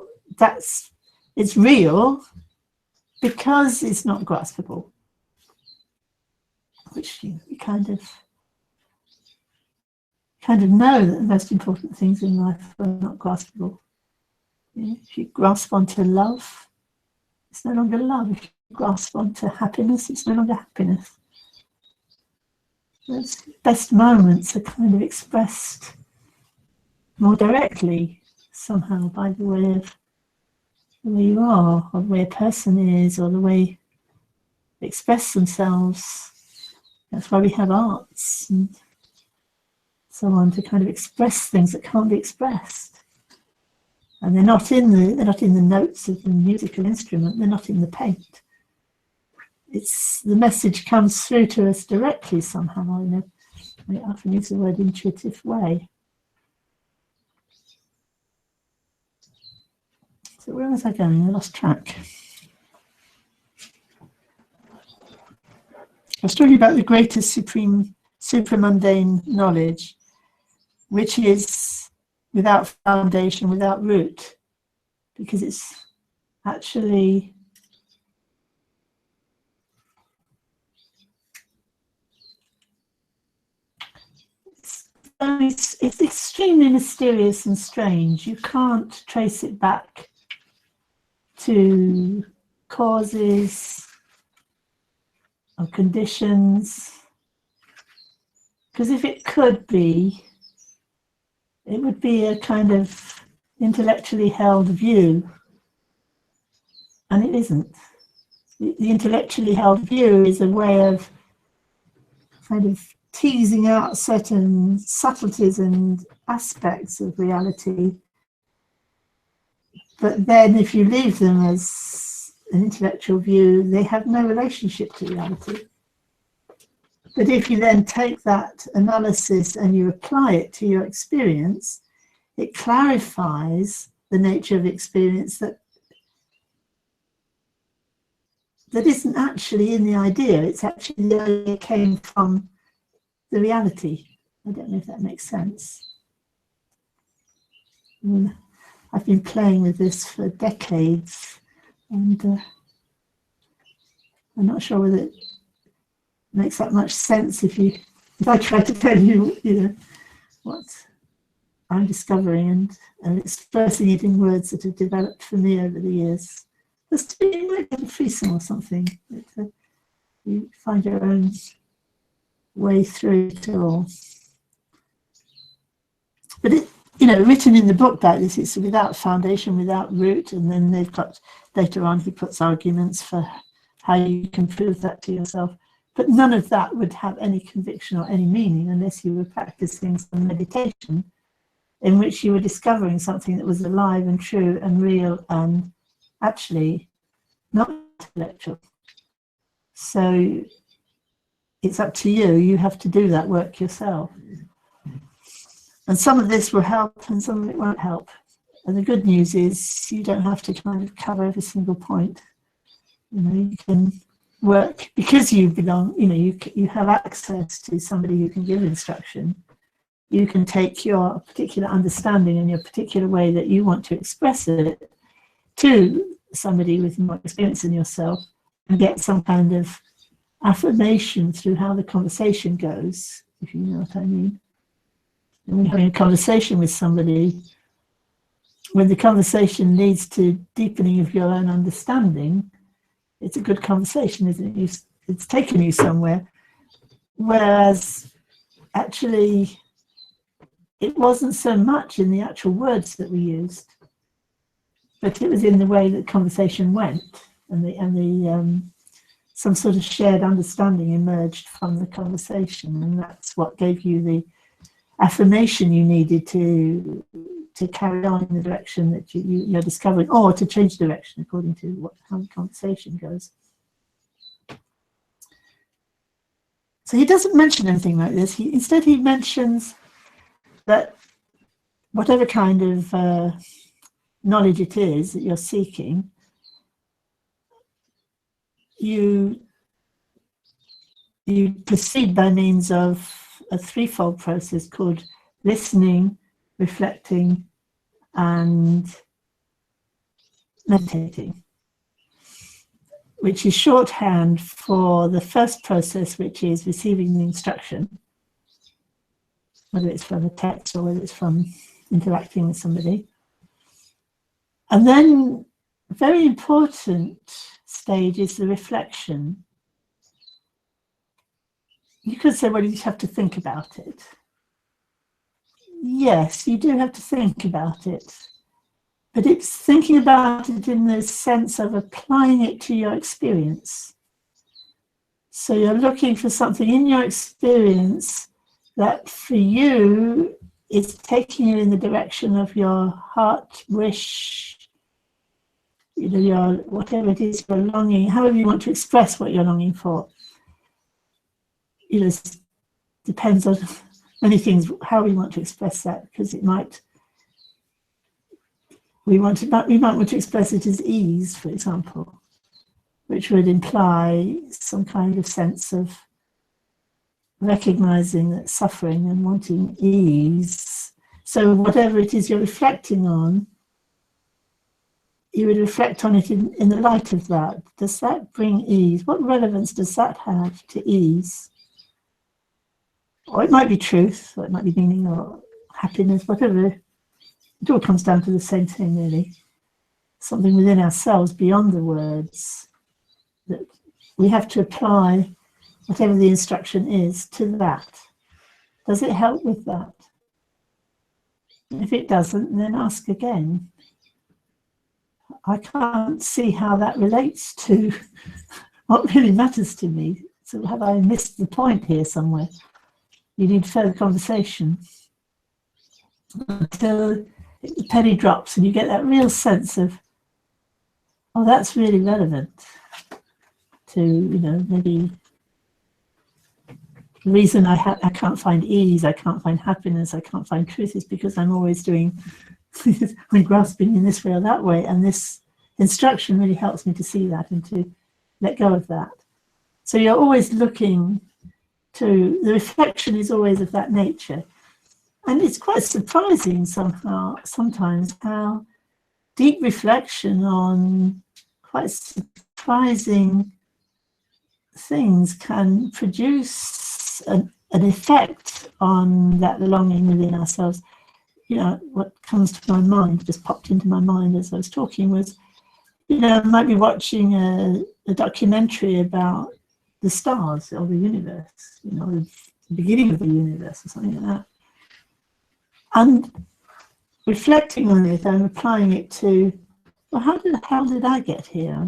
it's real because it's not graspable. Which you kind of know that the most important things in life are not graspable. If you grasp onto love, it's no longer love. If you grasp onto happiness, it's no longer happiness. Those best moments are kind of expressed more directly somehow by the way you are, or the way a person is, or the way they express themselves. That's why we have arts and so on, to kind of express things that can't be expressed. And they're not in the notes of the musical instrument, they're not in the paint. It's the message comes through to us directly somehow, I often use the word intuitive way. So where was I going? I lost track. I was talking about the greatest supramundane knowledge, which is without foundation, without root, because it's actually it's extremely mysterious and strange. You can't trace it back to causes or conditions, because if it could be, it would be a kind of intellectually held view, and it isn't. The intellectually held view is a way of kind of teasing out certain subtleties and aspects of reality, but then if you leave them as an intellectual view, they have no relationship to reality. But if you then take that analysis and you apply it to your experience, it clarifies the nature of experience that isn't actually in the idea, it's actually the idea came from the reality. I don't know if that makes sense. I've been playing with this for decades, and I'm not sure whether it makes that much sense if I try to tell you, what I'm discovering and expressing it in words that have developed for me over the years. Just to be like a frisson or something. You find your own way through it all. But written in the book like this, it's without foundation, without root, and then they've got, later on he puts arguments for how you can prove that to yourself. But none of that would have any conviction or any meaning unless you were practicing some meditation in which you were discovering something that was alive and true and real and actually not intellectual. So it's up to you. You have to do that work yourself. And some of this will help and some of it won't help. And the good news is you don't have to kind of cover every single point. You can work, because you belong, you have access to somebody who can give instruction. You can take your particular understanding and your particular way that you want to express it to somebody with more experience than yourself and get some kind of affirmation through how the conversation goes, if you know what I mean. And when you're having a conversation with somebody, when the conversation leads to deepening of your own understanding, it's a good conversation, isn't it? It's taken you somewhere. Whereas actually, it wasn't so much in the actual words that we used, but it was in the way that conversation went, and some sort of shared understanding emerged from the conversation, and that's what gave you the affirmation you needed to carry on in the direction that you're discovering, or to change direction according to how the conversation goes. So he doesn't mention anything like this. Instead he mentions that whatever kind of knowledge it is that you're seeking, you proceed by means of a threefold process called listening, reflecting, and meditating, which is shorthand for the first process, which is receiving the instruction, whether it's from a text or whether it's from interacting with somebody. And then a very important stage is the reflection. You could say, well, you just have to think about it. Yes, you do have to think about it, but it's thinking about it in the sense of applying it to your experience. So you're looking for something in your experience that for you is taking you in the direction of your heart wish, your whatever it is you're longing, however you want to express what you're longing for. It depends on many things, how we want to express that, because we might want to express it as ease, for example, which would imply some kind of sense of recognizing that suffering and wanting ease. So whatever it is you're reflecting on, you would reflect on it in the light of that. Does that bring ease? What relevance does that have to ease? Or it might be truth, or it might be meaning, or happiness, whatever. It all comes down to the same thing, really. Something within ourselves beyond the words, that we have to apply whatever the instruction is to that. Does it help with that? If it doesn't, then ask again. I can't see how that relates to what really matters to me. So have I missed the point here somewhere? You need further conversation until the penny drops and you get that real sense of, oh, that's really relevant to, maybe the reason I can't find ease, I can't find happiness, I can't find truth is because I'm always I'm grasping in this way or that way, and this instruction really helps me to see that and to let go of that. So you're always looking the reflection is always of that nature. And it's quite surprising sometimes how deep reflection on quite surprising things can produce an effect on that longing within ourselves. What comes to my mind, just popped into my mind as I was talking, was, I might be watching a documentary about the stars or the universe, the beginning of the universe or something like that. And reflecting on it and applying it to, well, how did I get here?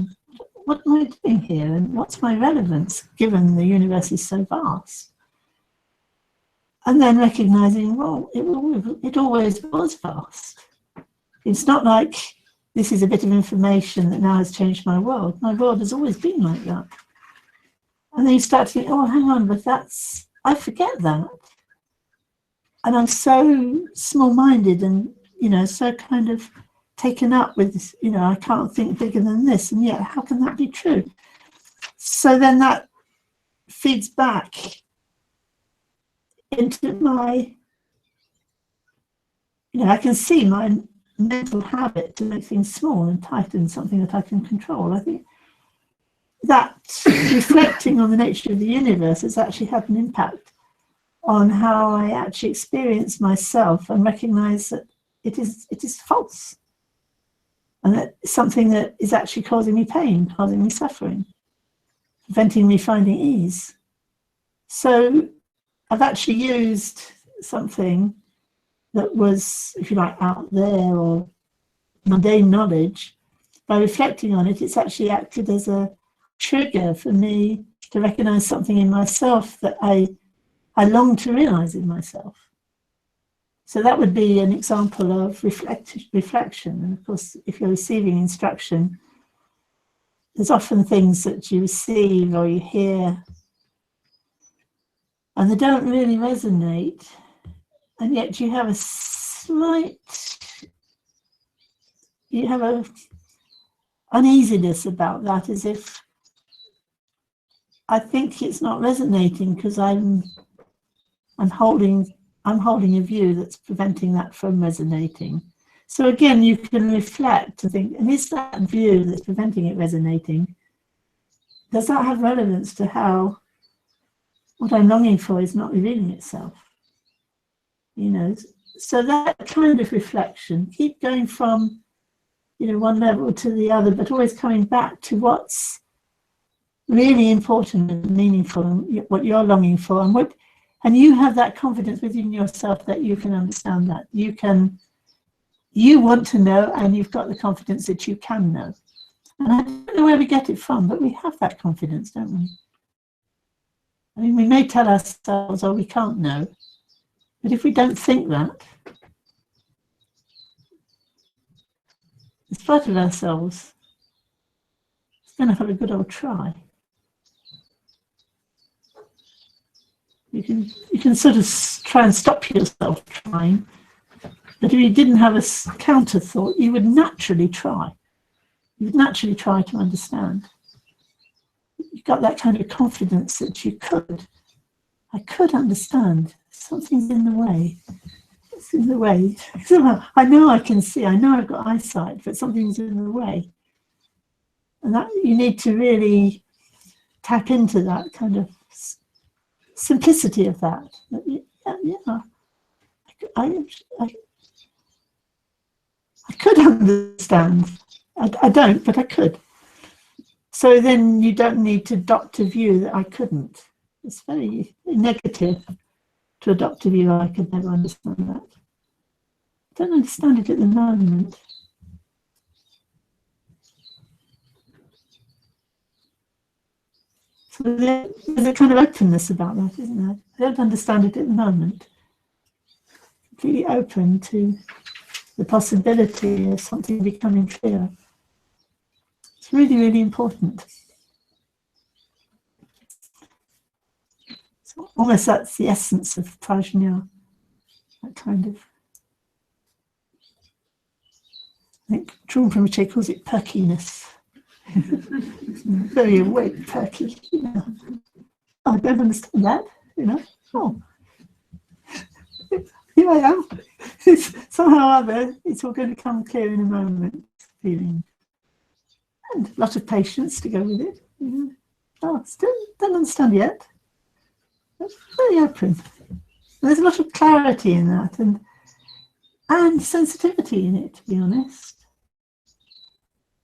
What am I doing here? And what's my relevance given the universe is so vast? And then recognizing, well, it always was vast. It's not like this is a bit of information that now has changed my world. My world has always been like that. And then you start to think, oh, hang on, but I forget that. And I'm so small-minded and, so kind of taken up with this, I can't think bigger than this. And yet, how can that be true? So then that feeds back into my, I can see my mental habit to make things small and tighten something that I can control. I think that reflecting on the nature of the universe has actually had an impact on how I actually experience myself and recognize that it is false, and that it's something that is actually causing me pain, causing me suffering, preventing me finding ease. So I've actually used something that was, if you like, out there or mundane knowledge. By reflecting on it, it's actually acted as a trigger for me to recognize something in myself that I long to realize in myself. So that would be an example of reflection. And of course, if you're receiving instruction, there's often things that you receive or you hear and they don't really resonate, and yet you have a uneasiness about that, as if I think it's not resonating because I'm holding a view that's preventing that from resonating. So again, you can reflect and think, and is that view that's preventing it resonating, does that have relevance to how what I'm longing for is not revealing itself? So that kind of reflection, keep going from one level to the other, but always coming back to what's really important and meaningful and what you're longing for, and you have that confidence within yourself that you can understand that. You want to know, and you've got the confidence that you can know. And I don't know where we get it from, but we have that confidence, don't we? I mean, we may tell ourselves, oh, we can't know. But if we don't think that, in spite of ourselves, it's going to have a good old try. You can sort of try and stop yourself trying, but if you didn't have a counter thought, you would naturally try. You would naturally try to understand. You've got that kind of confidence that you could. I could understand. Something's in the way. It's in the way. Somehow, I know I can see. I know I've got eyesight, but something's in the way. And that you need to really tap into that kind of simplicity of that. I could understand. I don't, but I could. So then you don't need to adopt a view that I couldn't. It's very negative to adopt a view I could never understand that. I don't understand it at the moment. So there's a kind of openness about that, isn't there? I don't understand it at the moment. Completely open to the possibility of something becoming clear. It's really, really important. So almost that's the essence of Prajna, that kind of, I think Prajna calls it perkiness. Very awake, perky. Oh, I don't understand that, Oh, here I am. Somehow or other, it's all going to come clear in a moment. Feeling, and a lot of patience to go with it. Oh, still don't understand yet. That's very open. There's a lot of clarity in that, and sensitivity in it, to be honest.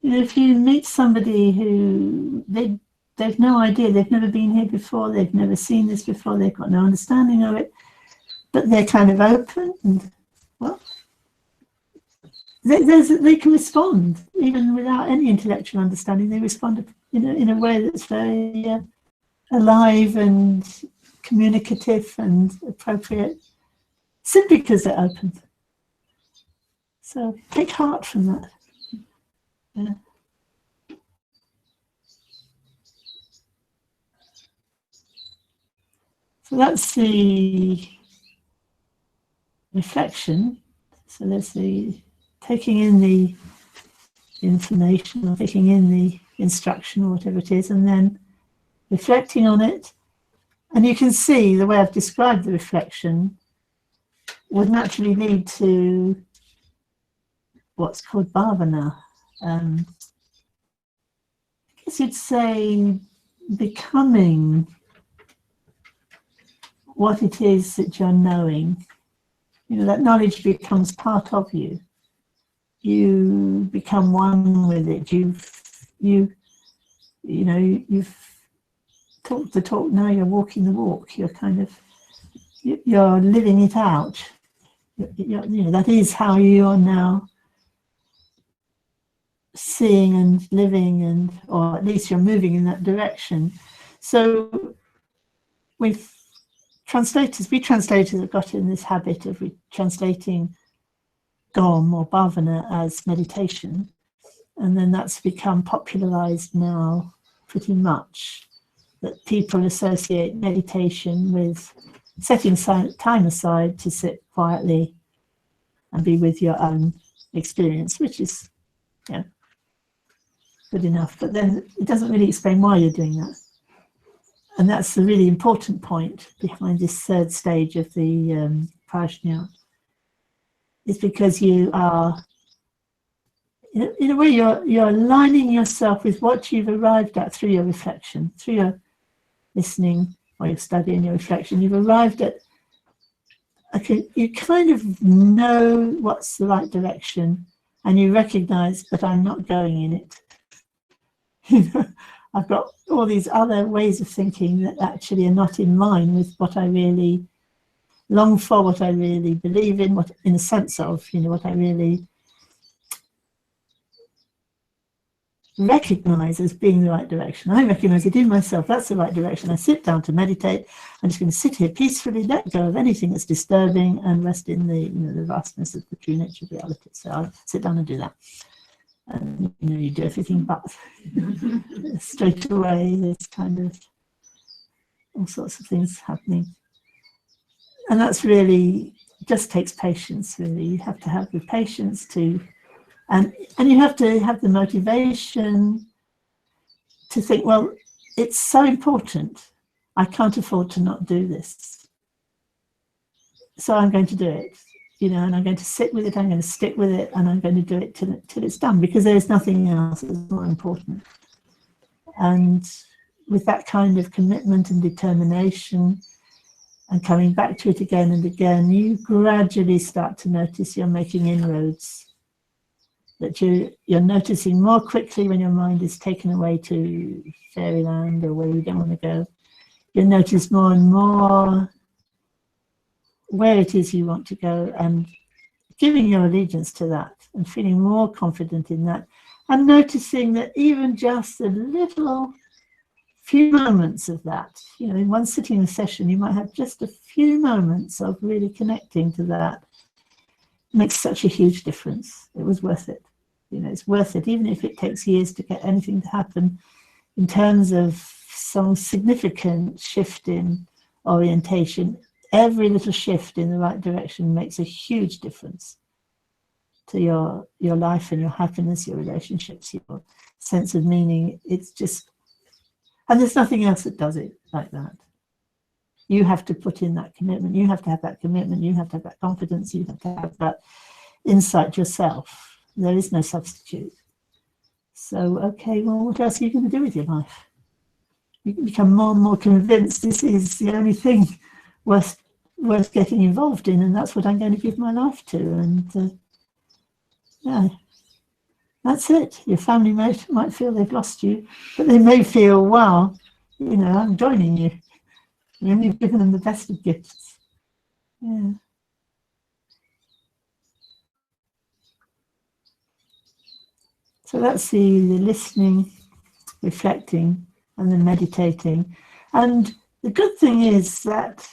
If you meet somebody who they've no idea, they've never been here before, they've never seen this before, they've got no understanding of it, but they're kind of open and, well, they can respond even without any intellectual understanding. They respond in a way that's very alive and communicative and appropriate, simply because they're open. So take heart from that. Yeah. So that's the reflection. So there's the taking in the information or taking in the instruction or whatever it is, and then reflecting on it. And you can see the way I've described the reflection would naturally lead to what's called bhavana. I guess you'd say becoming what it is that you're knowing. You know, that knowledge becomes part of you. You become one with it. You've talked the talk, now you're walking the walk. You're you're living it out. That is how you are now seeing and living, or at least you're moving in that direction. So with translators, we translators have got in this habit of translating Gom or Bhavana as meditation, and then that's become popularized now pretty much, that people associate meditation with setting time aside to sit quietly and be with your own experience, which is good enough, but then it doesn't really explain why you're doing that. And that's the really important point behind this third stage of the Prajna. It's because you are, in a way, you're aligning yourself with what you've arrived at through your reflection, through your listening or your study and your reflection. You've arrived at, okay, you kind of know what's the right direction, and you recognize, but I'm not going in it. I've got all these other ways of thinking that actually are not in line with what I really long for, what I really believe in, what, in a sense of, what I really recognize as being the right direction. I recognize it in myself, that's the right direction. I sit down to meditate. I'm just going to sit here peacefully, let go of anything that's disturbing, and rest in the the vastness of the true nature of reality. So I'll sit down and do that. And you do everything but straight away there's kind of all sorts of things happening, and that's really just takes patience. Really, you have to have the patience to, and you have to have the motivation to think, well, it's so important, I can't afford to not do this, so I'm going to do it. And I'm going to sit with it, I'm going to stick with it, and I'm going to do it till it's done, because there's nothing else that's more important. And with that kind of commitment and determination, and coming back to it again and again, you gradually start to notice you're making inroads, that you're noticing more quickly when your mind is taken away to fairyland or where you don't want to go. You'll notice more and more where it is you want to go, and giving your allegiance to that and feeling more confident in that, and noticing that even just a little few moments of that, in one sitting session, you might have just a few moments of really connecting to that. It makes such a huge difference. It was worth it. It's worth it, even if it takes years to get anything to happen in terms of some significant shift in orientation. Every little shift in the right direction makes a huge difference to your life and your happiness, your relationships, your sense of meaning. It's just, and there's nothing else that does it like that. You have to put in that commitment. You have to have that commitment. You have to have that confidence. You have to have that insight yourself. There is no substitute. So, okay, well, what else are you going to do with your life? You can become more and more convinced this is the only thing worth getting involved in, and that's what I'm going to give my life to. And that's it. Your family might feel they've lost you, but they may feel, wow, I'm joining you. You've given them the best of gifts. Yeah. So that's the listening, reflecting, and then meditating. And the good thing is that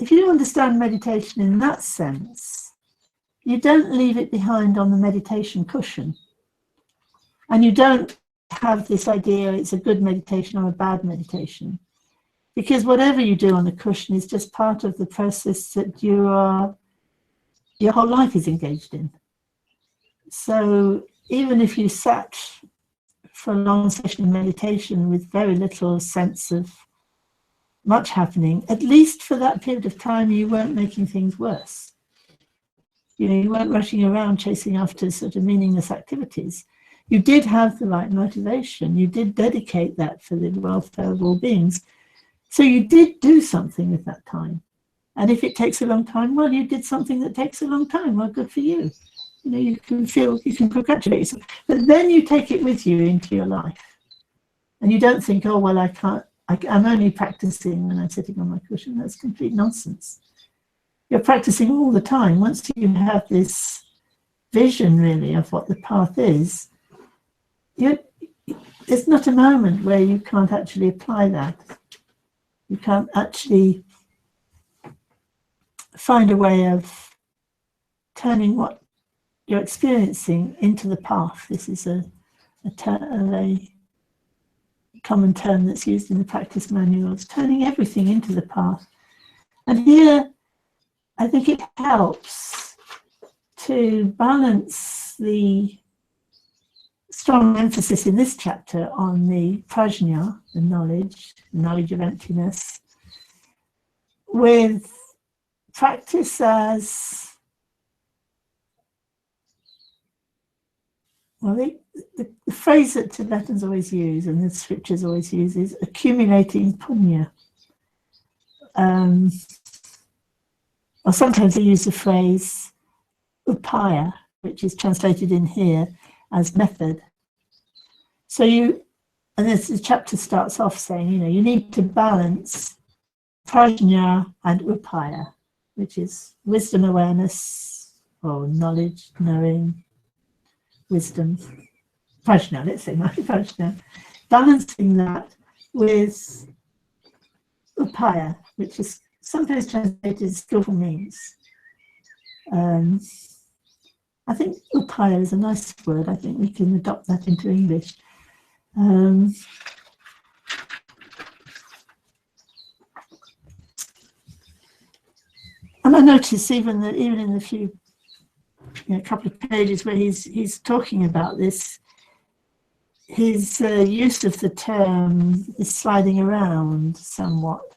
if you understand meditation in that sense, you don't leave it behind on the meditation cushion. And you don't have this idea it's a good meditation or a bad meditation. Because whatever you do on the cushion is just part of the process that your whole life is engaged in. So even if you sat for a long session of meditation with very little sense of much happening, at least for that period of time, you weren't making things worse. You know, you weren't rushing around chasing after sort of meaningless activities. You did have the right motivation. You did dedicate that for the welfare of all beings. So you did do something with that time. And if it takes a long time, well, you did something that takes a long time. Well, good for you. You know, you can congratulate yourself. But then you take it with you into your life. And you don't think, oh, well, I'm only practicing when I'm sitting on my cushion. That's complete nonsense. You're practicing all the time. Once you have this vision, really, of what the path is, there's not a moment where you can't actually apply that. You can't actually find a way of turning what you're experiencing into the path. This is a common term that's used in the practice manuals, turning everything into the path. And here, I think it helps to balance the strong emphasis in this chapter on the Prajna, the knowledge of emptiness, with practice as, well, the phrase that Tibetans always use and the scriptures always use is accumulating punya. Or sometimes they use the phrase upaya, which is translated in here as method. So and this chapter starts off saying, you know, you need to balance prajna and upaya, which is wisdom awareness, or knowledge, knowing, wisdom, prajna, let's say prajna, balancing that with upaya, which is sometimes translated as skillful means. I think upaya is a nice word. I think we can adopt that into English. And I notice even in the few, couple of pages where he's talking about this, his use of the term is sliding around somewhat.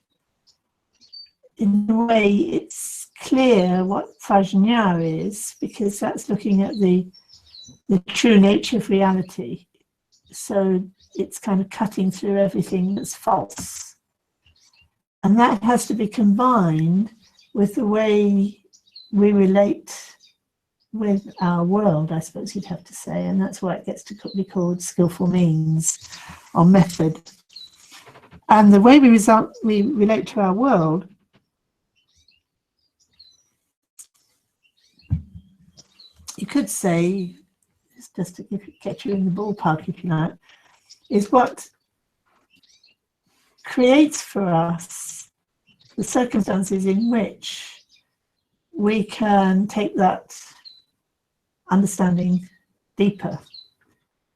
In a way, it's clear what prajna is, because that's looking at the true nature of reality. So it's kind of cutting through everything that's false. And that has to be combined with the way we relate with our world, I suppose you'd have to say. And that's why it gets to be called skillful means or method. And the way we relate to our world you could say, just to get you in the ballpark, if you like, is what creates for us the circumstances in which we can take that understanding deeper.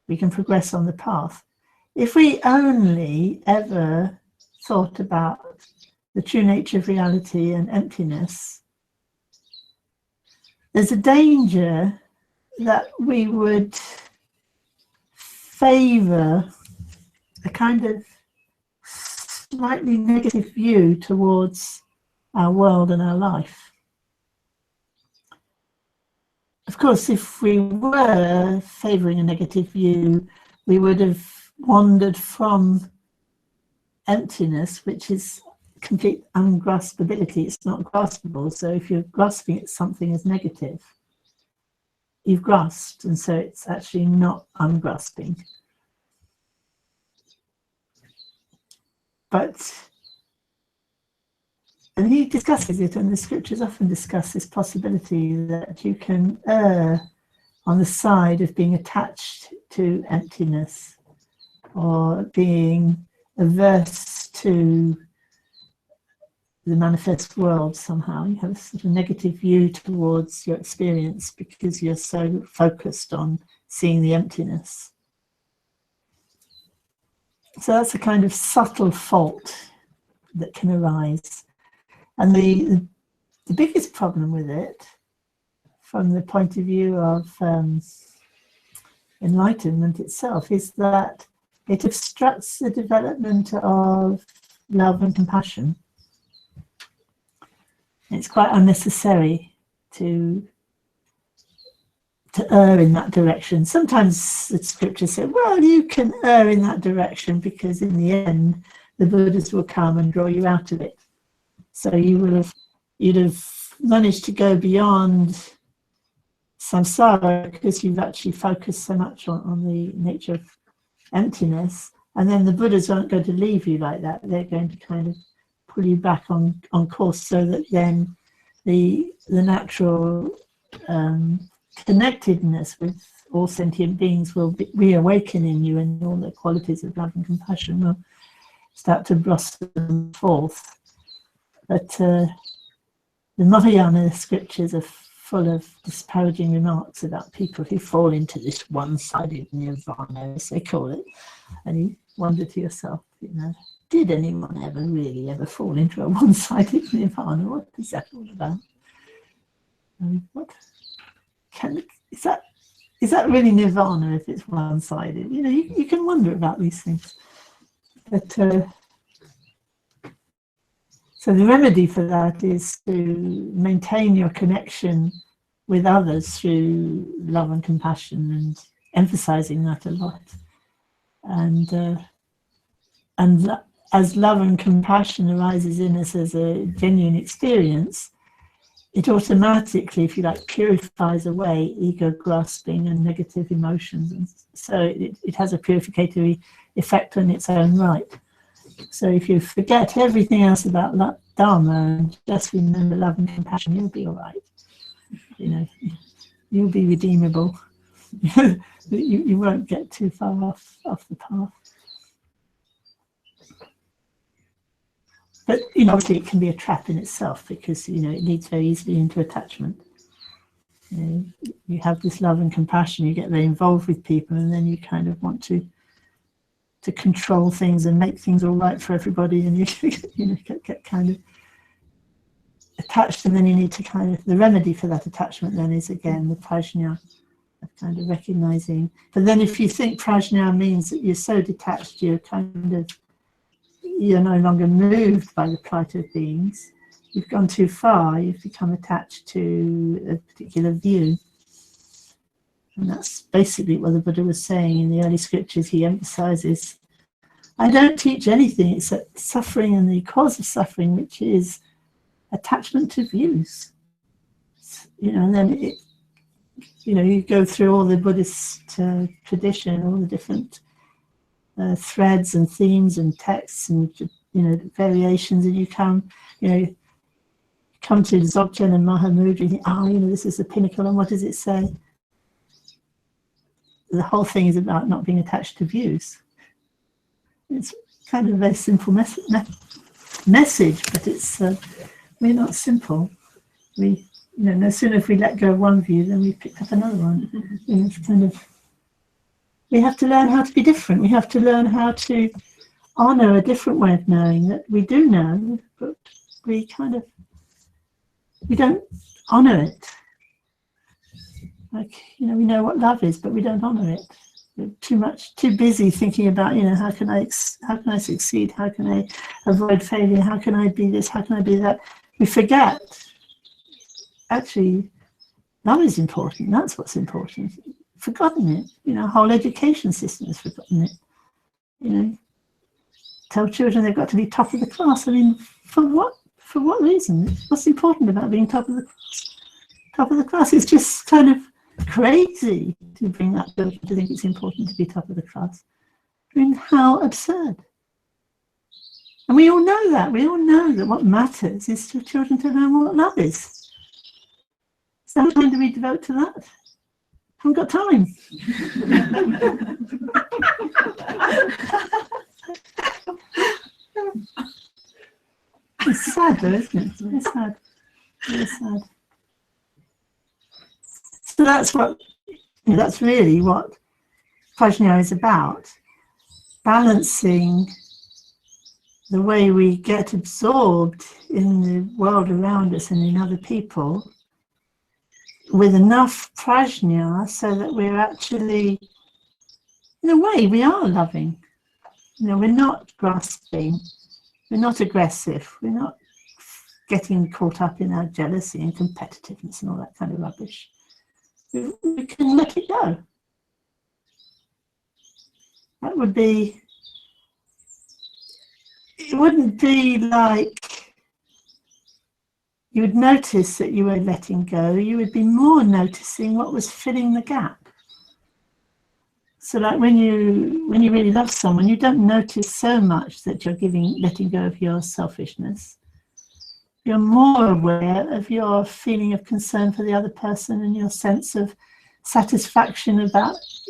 We can progress on the path. If we only ever thought about the true nature of reality and emptiness, there's a danger that we would favor a kind of slightly negative view towards our world and our life. Of course, if we were favoring a negative view, we would have wandered from emptiness, which is complete ungraspability. It's not graspable. So if you're grasping at something as negative, you've grasped, and so it's actually not ungrasping. And he discusses it, and the scriptures often discuss this possibility that you can err on the side of being attached to emptiness or being averse to the manifest world somehow. You have a sort of negative view towards your experience because you're so focused on seeing the emptiness. So that's a kind of subtle fault that can arise. And the biggest problem with it, from the point of view of enlightenment itself is that it obstructs the development of love and compassion. It's quite unnecessary to err in that direction. Sometimes the scriptures say, well, you can err in that direction because in the end the Buddhas will come and draw you out of it. So you'd have managed to go beyond samsara because you've actually focused so much on the nature of emptiness, and then the Buddhas aren't going to leave you like that. They're going to kind of pull you back on course, so that then the natural connectedness with all sentient beings will reawaken in you, and all the qualities of love and compassion will start to blossom forth. But the Mahayana scriptures are full of disparaging remarks about people who fall into this one-sided nirvana, as they call it. And you wonder to yourself, did anyone ever fall into a one-sided nirvana? What is that all about? Is that really nirvana if it's one-sided? You can wonder about these things. But so the remedy for that is to maintain your connection with others through love and compassion, and emphasizing that a lot. And as love and compassion arises in us as a genuine experience, it automatically, if you like, purifies away ego grasping and negative emotions. And so it has a purificatory effect on its own right. So if you forget everything else about Dharma and just remember love and compassion, you'll be all right. You'll be redeemable. you won't get too far off the path. But obviously it can be a trap in itself, because it leads very easily into attachment. You have this love and compassion, you get very involved with people, and then you kind of want to control things and make things all right for everybody, and you get kind of attached, and then you need to the remedy for that attachment then is again the prajna, of kind of recognizing. But then if you think prajna means that you're so detached, you're no longer moved by the plight of beings, you've gone too far, you've become attached to a particular view. And that's basically what the Buddha was saying in the early scriptures. He emphasizes, I don't teach anything except suffering and the cause of suffering, which is attachment to views. And then you go through all the Buddhist tradition, all the different threads and themes and texts and variations, and you come to Dzogchen and Mahamudra, you think, this is the pinnacle, and what does it say? The whole thing is about not being attached to views. It's kind of a very simple message, but it's we're not simple. We, no sooner if we let go of one view, then we pick up another one. It's kind of, we have to learn how to be different. We have to learn how to honor a different way of knowing that we do know, but we don't honor it. Like, we know what love is, but we don't honor it. We're too busy thinking about, how can I succeed? How can I avoid failure? How can I be this? How can I be that? We forget, actually, love is important. That's what's important. Forgotten it. Our whole education system has forgotten it. Tell children they've got to be top of the class. I mean, for what? For what reason? What's important about being top of the class? Top of the class is just kind of crazy to bring that children to think it's important to be top of the class. I mean, how absurd. And we all know that. We all know that what matters is for children to learn what love is. So how much time do we devote to that? Haven't got time. It's sad though, isn't it? It's very sad. Very sad. So that's really what Prajna is about. Balancing the way we get absorbed in the world around us and in other people with enough prajna so that we're actually in a way, we are loving. We're not grasping, we're not aggressive, we're not getting caught up in our jealousy and competitiveness and all that kind of rubbish. We can let it go. That would be, it wouldn't be like you would notice that you were letting go, you would be more noticing what was filling the gap. So like when you really love someone, you don't notice so much that you're letting go of your selfishness. You're more aware of your feeling of concern for the other person and your sense of satisfaction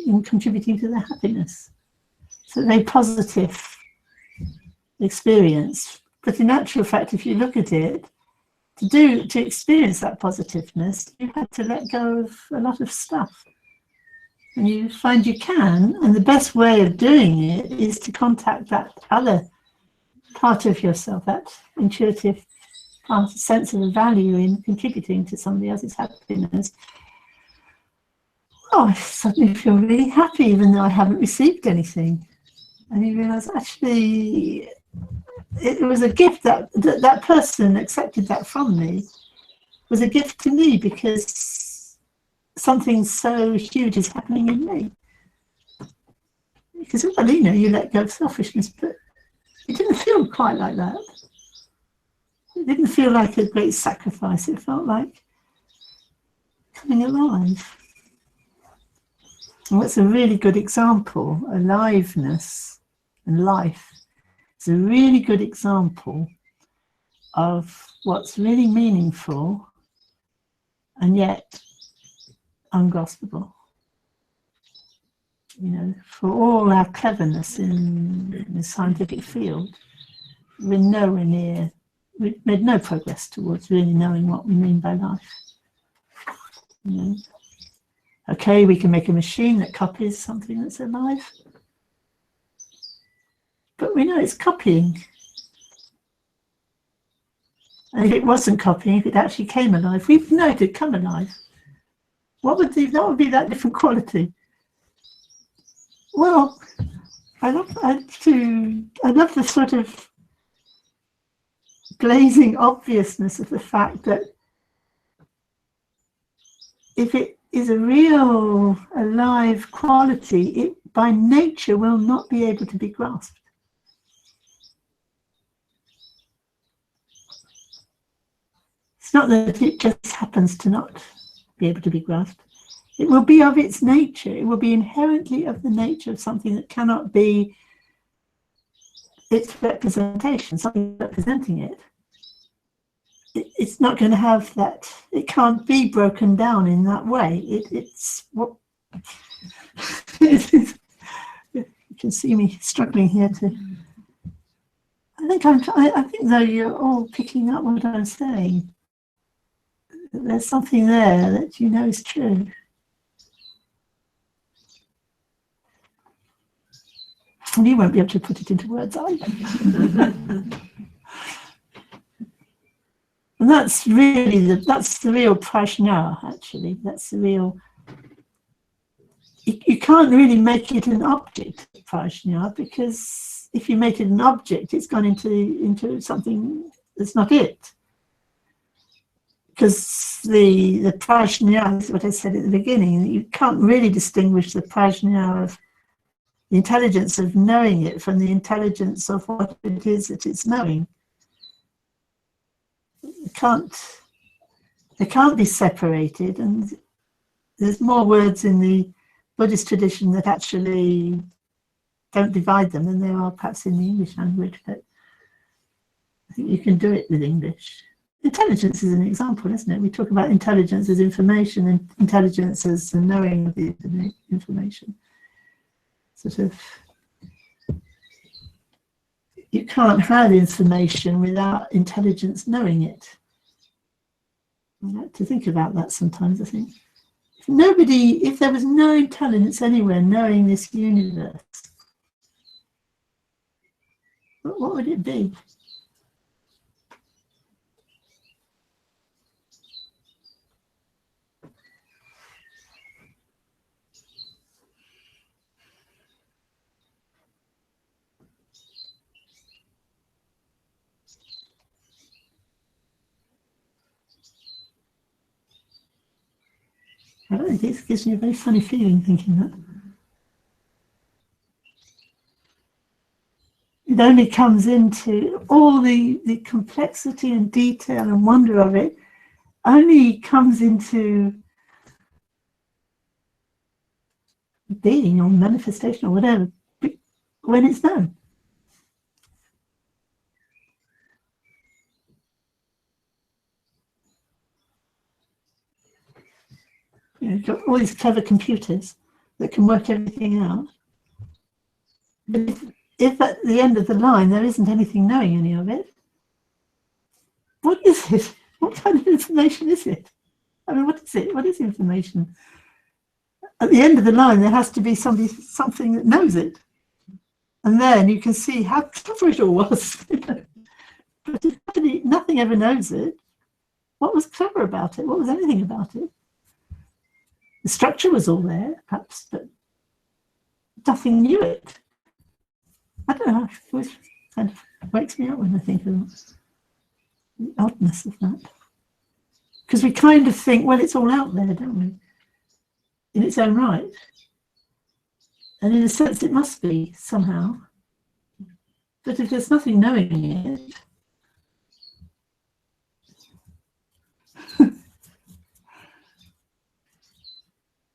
in contributing to their happiness. It's a very positive experience. But in actual fact, if you look at it, to experience that positiveness, you had to let go of a lot of stuff. And you find you can, and the best way of doing it is to contact that other part of yourself, that intuitive sense of the value in contributing to somebody else's happiness. Oh, I suddenly feel really happy even though I haven't received anything. And you realise actually it was a gift that person accepted that from me, was a gift to me because something so huge is happening in me. Because, well, you let go of selfishness, but it didn't feel quite like that. It didn't feel like a great sacrifice. It felt like coming alive. And that's a really good example. Aliveness and life is a really good example of what's really meaningful and yet ungraspable. For all our cleverness in the scientific field, we're nowhere near, we've made no progress towards really knowing what we mean by life. Okay, we can make a machine that copies something that's alive, but we know it's copying. And if it wasn't copying, if it actually came alive, we know it had come alive. What would be that different quality? Well, I love the sort of blazing obviousness of the fact that if it is a real alive quality, it by nature will not be able to be grasped. It's not that it just happens to not be able to be grasped. It will be of its nature. It will be inherently of the nature of something that cannot be its representation, something representing it. It's not going to have that. It can't be broken down in that way. It's what you can see me struggling here to. I think though you're all picking up what I'm saying. There's something there that is true. And you won't be able to put it into words either. And that's the real Prajna, actually. That's the real. You can't really make it an object, Prajna, because if you make it an object, it's gone into something that's not it. Because the Prajna is what I said at the beginning. You can't really distinguish the Prajna of the intelligence of knowing it from the intelligence of what it is that it's knowing. They can't be separated, and there's more words in the Buddhist tradition that actually don't divide them than there are perhaps in the English language, but I think you can do it with English. Intelligence is an example, isn't it? We talk about intelligence as information and intelligence as the knowing of the information. Sort of, you can't have information without intelligence knowing it. I like to think about that sometimes, I think. If there was no intelligence anywhere knowing this universe, what would it be? I don't know, this gives me a very funny feeling thinking that. It only comes into all the complexity and detail and wonder of it, only comes into being or manifestation or whatever when it's known. You know, you've got all these clever computers that can work everything out. But if at the end of the line there isn't anything knowing any of it, what is it? What kind of information is it? I mean, what is it? What is information? At the end of the line, there has to be something that knows it. And then you can see how clever it all was. But if nothing ever knows it, what was clever about it? What was anything about it? The structure was all there, perhaps, but nothing knew it. I don't know, it always kind of wakes me up when I think of the oddness of that. Because we kind of think, well, it's all out there, don't we? In its own right. And in a sense, it must be somehow. But if there's nothing knowing it,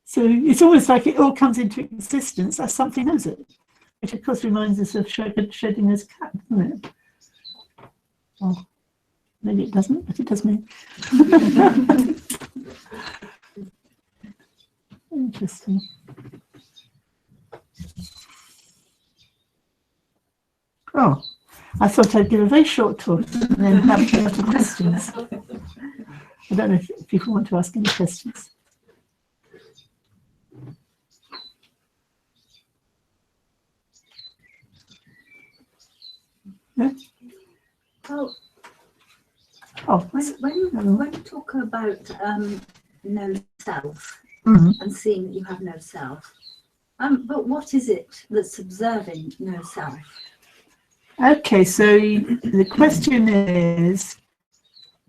so it's almost like it all comes into existence as something knows it, which of course reminds us of Schrödinger's cat, doesn't it? Well, maybe it doesn't, but it does me. Interesting. Oh, I thought I'd give a very short talk and then have a lot of questions. I don't know if people want to ask any questions. Yeah? Oh, when you talk about no self and seeing that you have no self, but what is it that's observing no self? Okay, so the question is,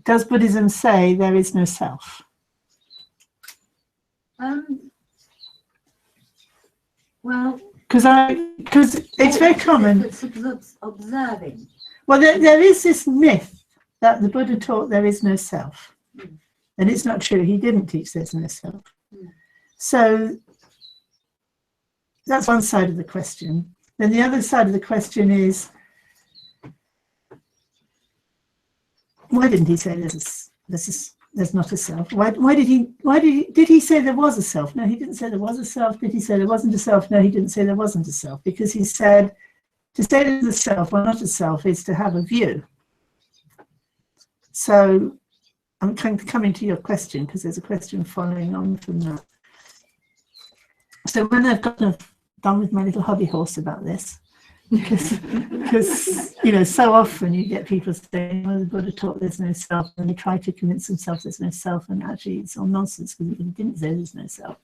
does Buddhism say there is no self? Well, because it's very common. It's observing. Well, there is this myth that the Buddha taught there is no self, and it's not true. He didn't teach there's no self. So that's one side of the question. Then the other side of the question is, why didn't he say there's not a self? Why did he say there was a self? No, he didn't say there was a self. Did he say there wasn't a self? No, he didn't say there wasn't a self, because he said to say there's a self or not a self is to have a view. So I'm coming to your question, because there's a question following on from that. So when I've done with my little hobby horse about this, because you know, so often you get people saying, well, the Buddha taught there's no self, and they try to convince themselves there's no self, and actually it's all nonsense, because he didn't say there's no self,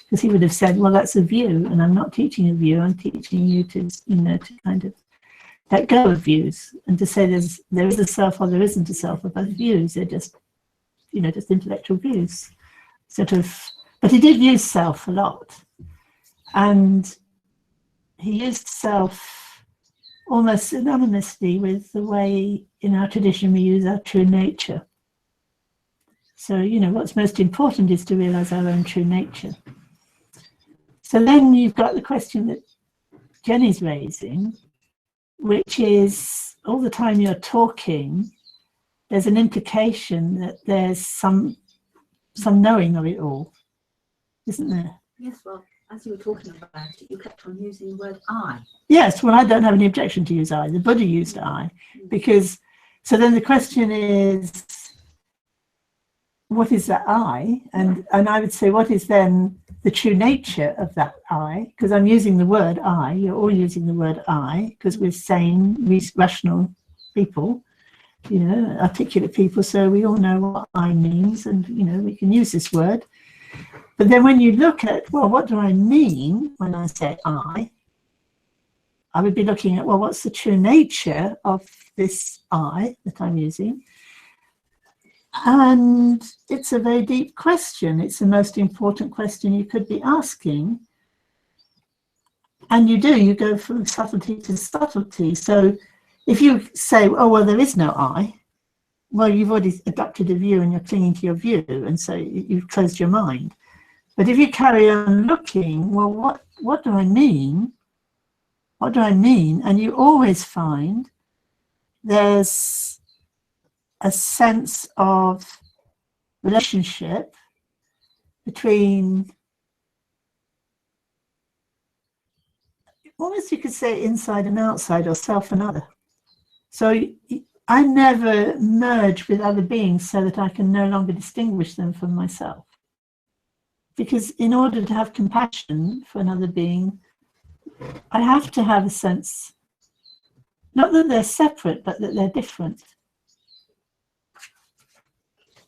because he would have said, well, that's a view, and I'm not teaching a view, I'm teaching you to, you know, to kind of let go of views, and to say there is a self or there isn't a self are both views. They're just, you know, just intellectual views, sort of. But he did use self a lot, and he used self almost synonymously with the way in our tradition we use our true nature. So, you know, what's most important is to realize our own true nature. So then you've got the question that Jenny's raising, which is all the time you're talking, there's an implication that there's some knowing of it all, isn't there? Yes, well, as you were talking about it, you kept on using the word I. Yes, well, I don't have any objection to use I. The Buddha used I, because, so then the question is, what is that I? And I would say, what is then the true nature of that I? Because I'm using the word I, you're all using the word I, because we're sane, rational people, you know, articulate people, so we all know what I means, and, you know, we can use this word. But then when you look at, well, what do I mean when I say I would be looking at, well, what's the true nature of this I that I'm using? And it's a very deep question. It's the most important question you could be asking. And you go from subtlety to subtlety. So if you say, oh, well, there is no I, well, you've already adopted a view and you're clinging to your view, and so you've closed your mind. But if you carry on looking, well, what do I mean? What do I mean? And you always find there's a sense of relationship between, almost you could say inside and outside, or self and other. So I never merge with other beings so that I can no longer distinguish them from myself. Because in order to have compassion for another being, I have to have a sense, not that they're separate, but that they're different.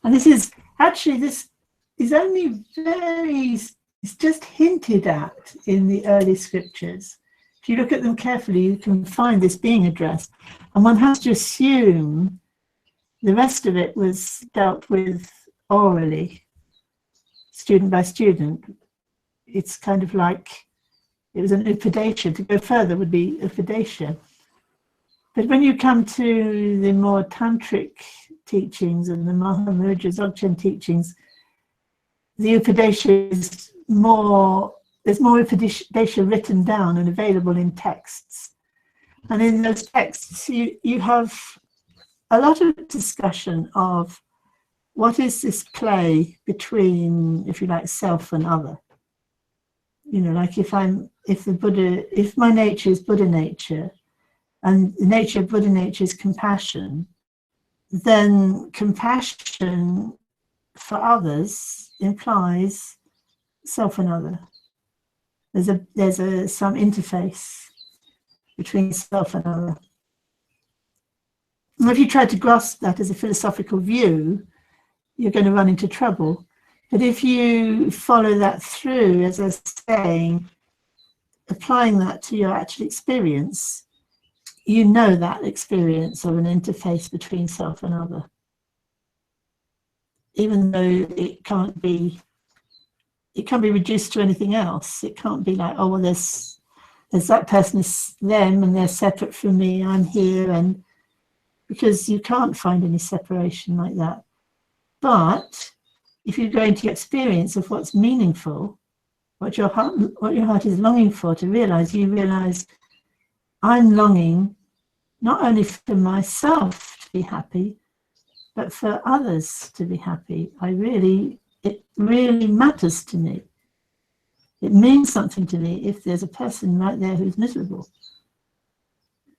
And this is only it's just hinted at in the early scriptures. If you look at them carefully, you can find this being addressed. And one has to assume the rest of it was dealt with orally, student by student. It's kind of like it was an upadesha. To go further would be upadesha. But when you come to the more tantric teachings and the Mahamudra Dzogchen teachings, the upadesha is more, there's more upadesha written down and available in texts. And in those texts, you have a lot of discussion of what is this play between, if you like, self and other. You know, like if my nature is Buddha nature, and the nature of Buddha nature is compassion, then compassion for others implies self and other. There's some interface between self and other. And if you try to grasp that as a philosophical view, you're going to run into trouble. But if you follow that through, as I was saying, applying that to your actual experience, you know that experience of an interface between self and other. Even though it can't be reduced to anything else. It can't be like, oh, well, there's that person is them and they're separate from me, I'm here, and because you can't find any separation like that. But if you go into your experience of what's meaningful, what your heart is longing for, you realize I'm longing not only for myself to be happy, but for others to be happy. It really matters to me. It means something to me if there's a person right there who's miserable.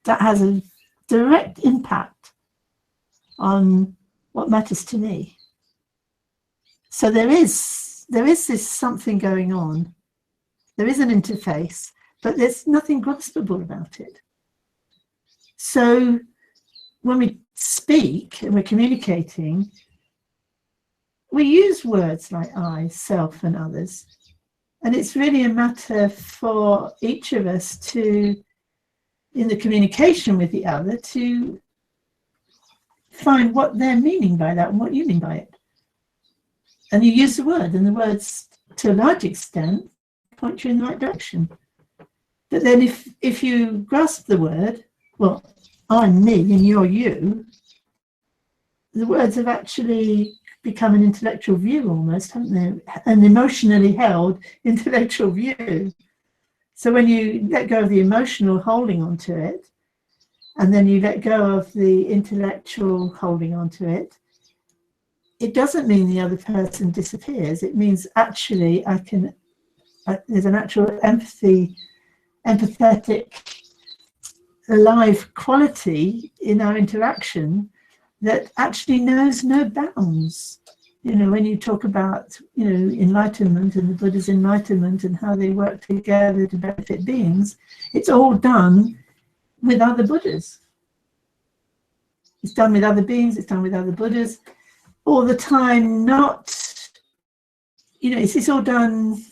That has a direct impact on what matters to me. So there is this something going on. There is an interface, but there's nothing graspable about it. So when we speak and we're communicating, we use words like I, self, and others. And it's really a matter for each of us to, in the communication with the other, to find what they're meaning by that and what you mean by it. And you use the word, and the words, to a large extent, point you in the right direction. But then if you grasp the word, well, I'm me and you're you, the words have actually become an intellectual view almost, haven't they? An emotionally held intellectual view. So when you let go of the emotional holding onto it, and then you let go of the intellectual holding onto it, it doesn't mean the other person disappears. It means actually there's an actual empathetic, alive quality in our interaction that actually knows no bounds. You know, when you talk about, enlightenment and the Buddha's enlightenment and how they work together to benefit beings, it's all done with other Buddhas. It's done with other beings, it's done with other Buddhas, all the time, not, it's all done,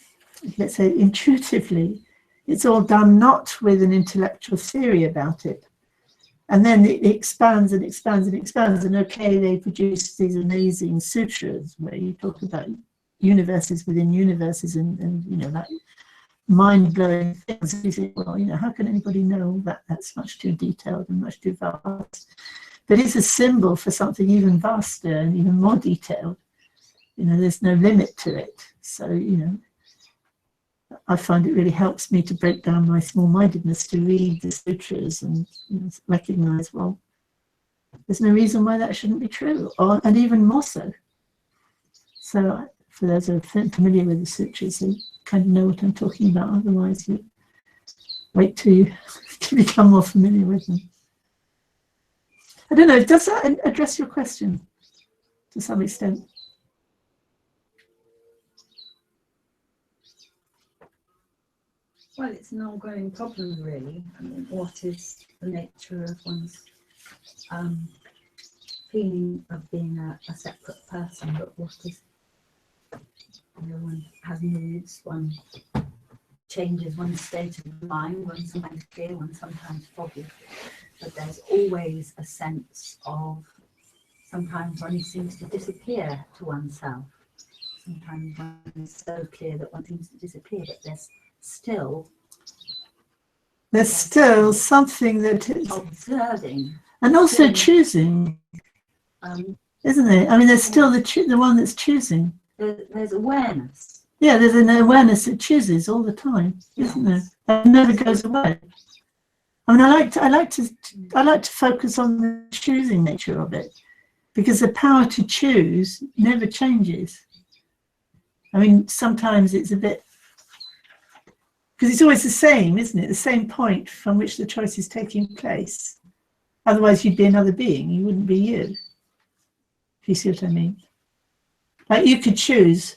let's say, intuitively. It's all done not with an intellectual theory about it. And then it expands and expands and expands. And okay, they produce these amazing sutras where you talk about universes within universes and you know, like mind-blowing things. You think, well, you know, how can anybody know that? That's much too detailed and much too vast. But it's a symbol for something even vaster and even more detailed. You know, there's no limit to it. So, you know, I find it really helps me to break down my small-mindedness to read the sutras and, you know, recognize, well, there's no reason why that shouldn't be true, and even more so. So for those who are familiar with the sutras, they kind of know what I'm talking about. Otherwise, you wait till you become more familiar with them. I don't know, does that address your question to some extent? Well, it's an ongoing problem, really. I mean, what is the nature of one's feeling of being a separate person? But what is, you know, one has moods, one changes one's state of mind, one sometimes clear, one sometimes foggy. But there's always a sense of, sometimes one seems to disappear to oneself. Sometimes one is so clear that one seems to disappear, but there's still something that is observing and also choosing, isn't it? I mean, there's still the one that's choosing. There's awareness. Yeah, there's an awareness that chooses all the time, isn't there? It never goes away. I mean, I like to focus on the choosing nature of it, because the power to choose never changes. I mean, sometimes it's a bit, because it's always the same, isn't it? The same point from which the choice is taking place. Otherwise, you'd be another being. You wouldn't be you. If you see what I mean. Like you could choose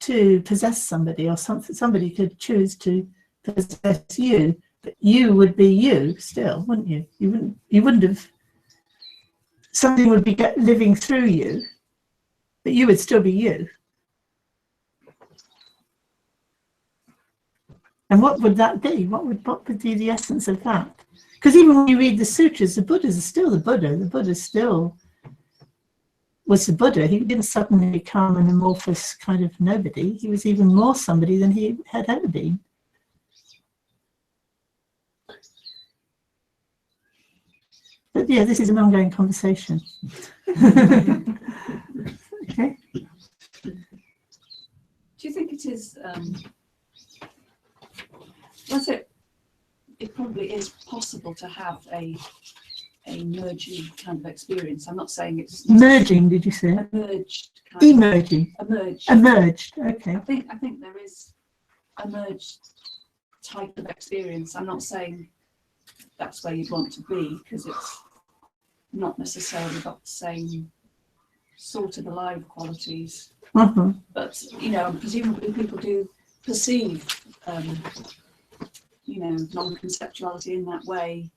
to possess somebody, or somebody could choose to possess you, but you would be you still, wouldn't you? You wouldn't have. Something would be living through you, but you would still be you. And what would that be? What would be the essence of that? Because even when you read the sutras, the Buddhas are still the Buddha. The Buddha still was the Buddha. He didn't suddenly become an amorphous kind of nobody. He was even more somebody than he had ever been. But yeah, this is an ongoing conversation. Okay. Do you think it is? It probably is possible to have a merging kind of experience. I'm not saying it's merging. Did you say emerged? Emerging. Emerged. Okay. I think there is a merged type of experience. I'm not saying that's where you'd want to be, because it's not necessarily got the same sort of alive qualities. But you know, presumably people do perceive you know, non-conceptuality in that way,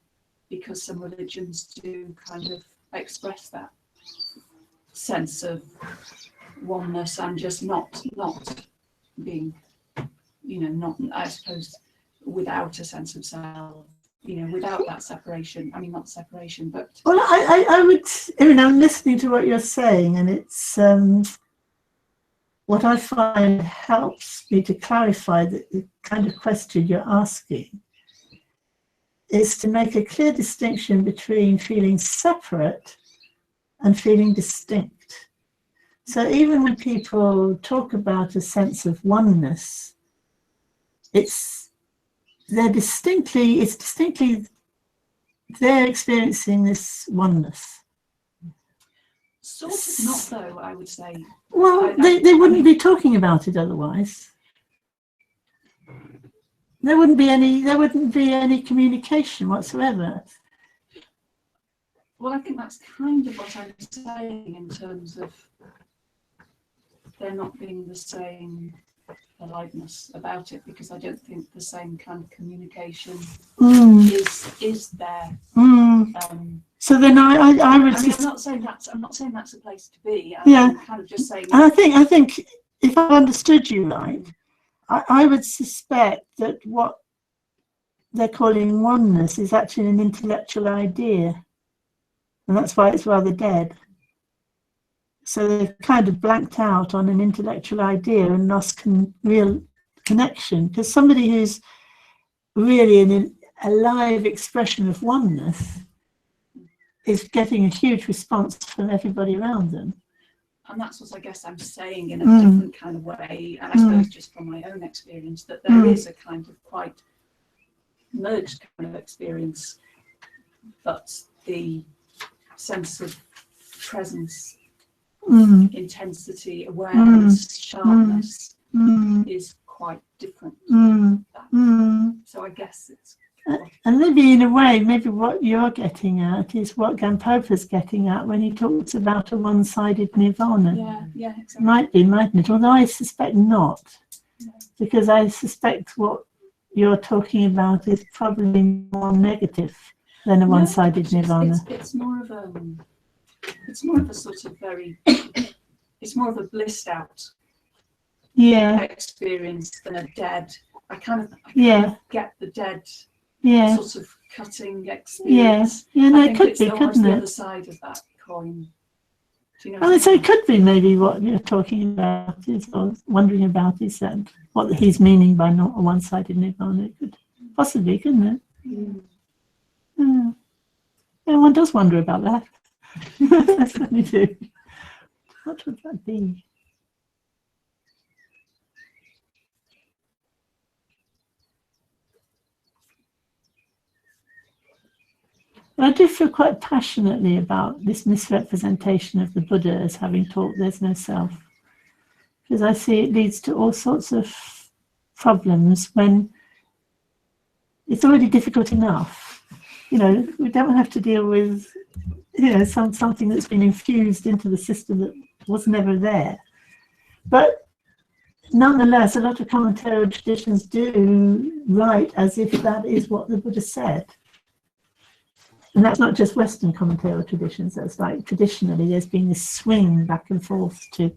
because some religions do kind of express that sense of oneness and just not being, you know, not, I suppose, without a sense of self, you know, without that separation. I mean, not separation, but... Well, I would, I mean, I'm listening to what you're saying, and it's, what I find helps me to clarify the kind of question you're asking is to make a clear distinction between feeling separate and feeling distinct. So even when people talk about a sense of oneness, it's distinctly they're experiencing this oneness. Sort of not, though, I would say. Well, they wouldn't be talking about it otherwise. There wouldn't be any communication whatsoever. Well, I think that's kind of what I'm saying in terms of there not being the same aliveness about it, because I don't think the same kind of communication is there. So then I would. I mean, I'm not saying that's a place to be. I'm kind of just saying. And I think if I understood you right, I would suspect that what they're calling oneness is actually an intellectual idea. And that's why it's rather dead. So they've kind of blanked out on an intellectual idea and lost real connection. Because somebody who's really a live expression of oneness is getting a huge response from everybody around them. And that's what I guess I'm saying in a different kind of way, and I suppose just from my own experience, that there is a kind of quite merged kind of experience, but the sense of presence, intensity, awareness, sharpness is quite different. So I guess it's... And maybe in a way, maybe what you're getting at is what Gampopa's getting at when he talks about a one-sided nirvana. Yeah, exactly. Might be, mightn't it? Although I suspect not, because I suspect what you're talking about is probably more negative than a one-sided nirvana. It's more of a sort of very, it's more of a blissed out experience than a dead. I kind of get the dead sort of cutting experience. No, it could it's be, couldn't the it? other side of that coin. Do you know? Well, so it could be maybe what you're talking about is, or wondering about, is that what he's meaning by not a one-sided nirvana. It could possibly, couldn't it? Yeah, one does wonder about that. I certainly do. What would that be? I do feel quite passionately about this misrepresentation of the Buddha as having taught there's no self, because I see it leads to all sorts of problems when it's already difficult enough. You know, we don't have to deal with, you know, something that's been infused into the system that was never there. But nonetheless, a lot of commentary traditions do write as if that is what the Buddha said. And that's not just Western commentary traditions. That's like traditionally there's been this swing back and forth to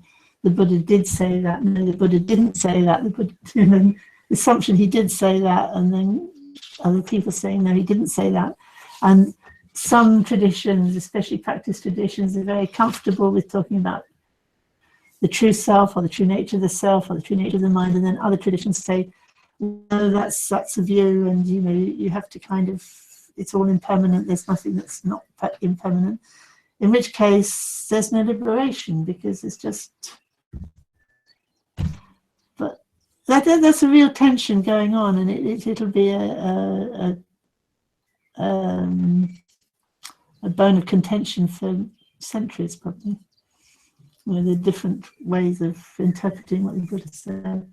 the Buddha did say that, no, the Buddha didn't say that, the Buddha, and then the assumption he did say that, and then other people saying no, he didn't say that. And some traditions, especially practice traditions, are very comfortable with talking about the true self or the true nature of the self or the true nature of the mind, and then other traditions say, no, that's a view, and you know, you have to kind of, it's all impermanent, there's nothing that's not impermanent, in which case there's no liberation, because it's just, but that's a real tension going on, and it'll be a bone of contention for centuries, probably, with the different ways of interpreting what the Buddha said.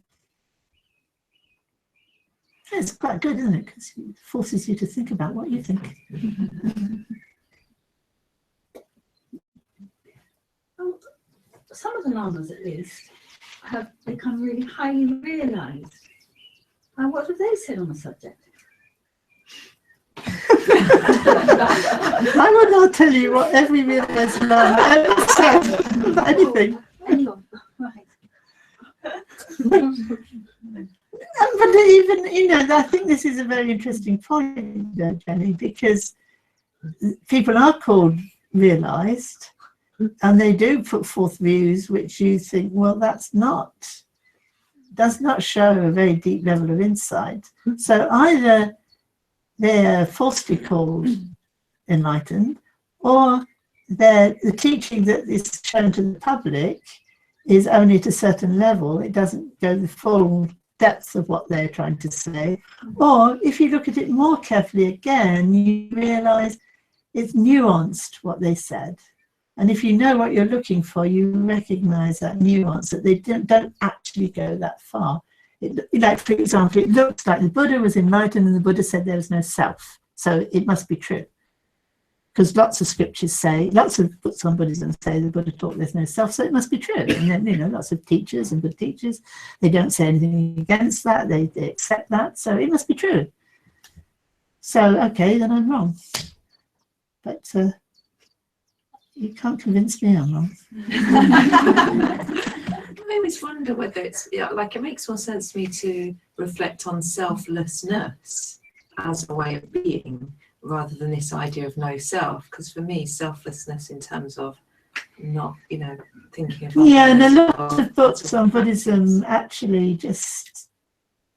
It's quite good, isn't it? Because it forces you to think about what you think. Well, some of the lamas, at least, have become really highly realised. And what have they said on the subject? I will not tell you what every realised lama ever said about anything. Anyone? Right. But even, you know, I think this is a very interesting point, Jenny, because people are called realised, and they do put forth views which you think, well, does not show a very deep level of insight. So either they're falsely called enlightened, or the teaching that is shown to the public is only at a certain level. It doesn't go the full depth of what they're trying to say. Or if you look at it more carefully again, you realise it's nuanced what they said. And if you know what you're looking for, you recognise that nuance, that they don't actually go that far. Like, for example, it looks like the Buddha was enlightened and the Buddha said there was no self. So it must be true. Because lots of scriptures say, lots of books on Buddhism say the Buddha taught there's no self, so it must be true. And then, you know, lots of teachers and good teachers, they don't say anything against that, they accept that, so it must be true. So, okay, then I'm wrong. But you can't convince me I'm wrong. I always wonder whether it's, like, it makes more sense to me to reflect on selflessness as a way of being, rather than this idea of no self. Because for me, selflessness in terms of not, you know, thinking of Yeah, and a others lot or of books on practice. Buddhism actually just,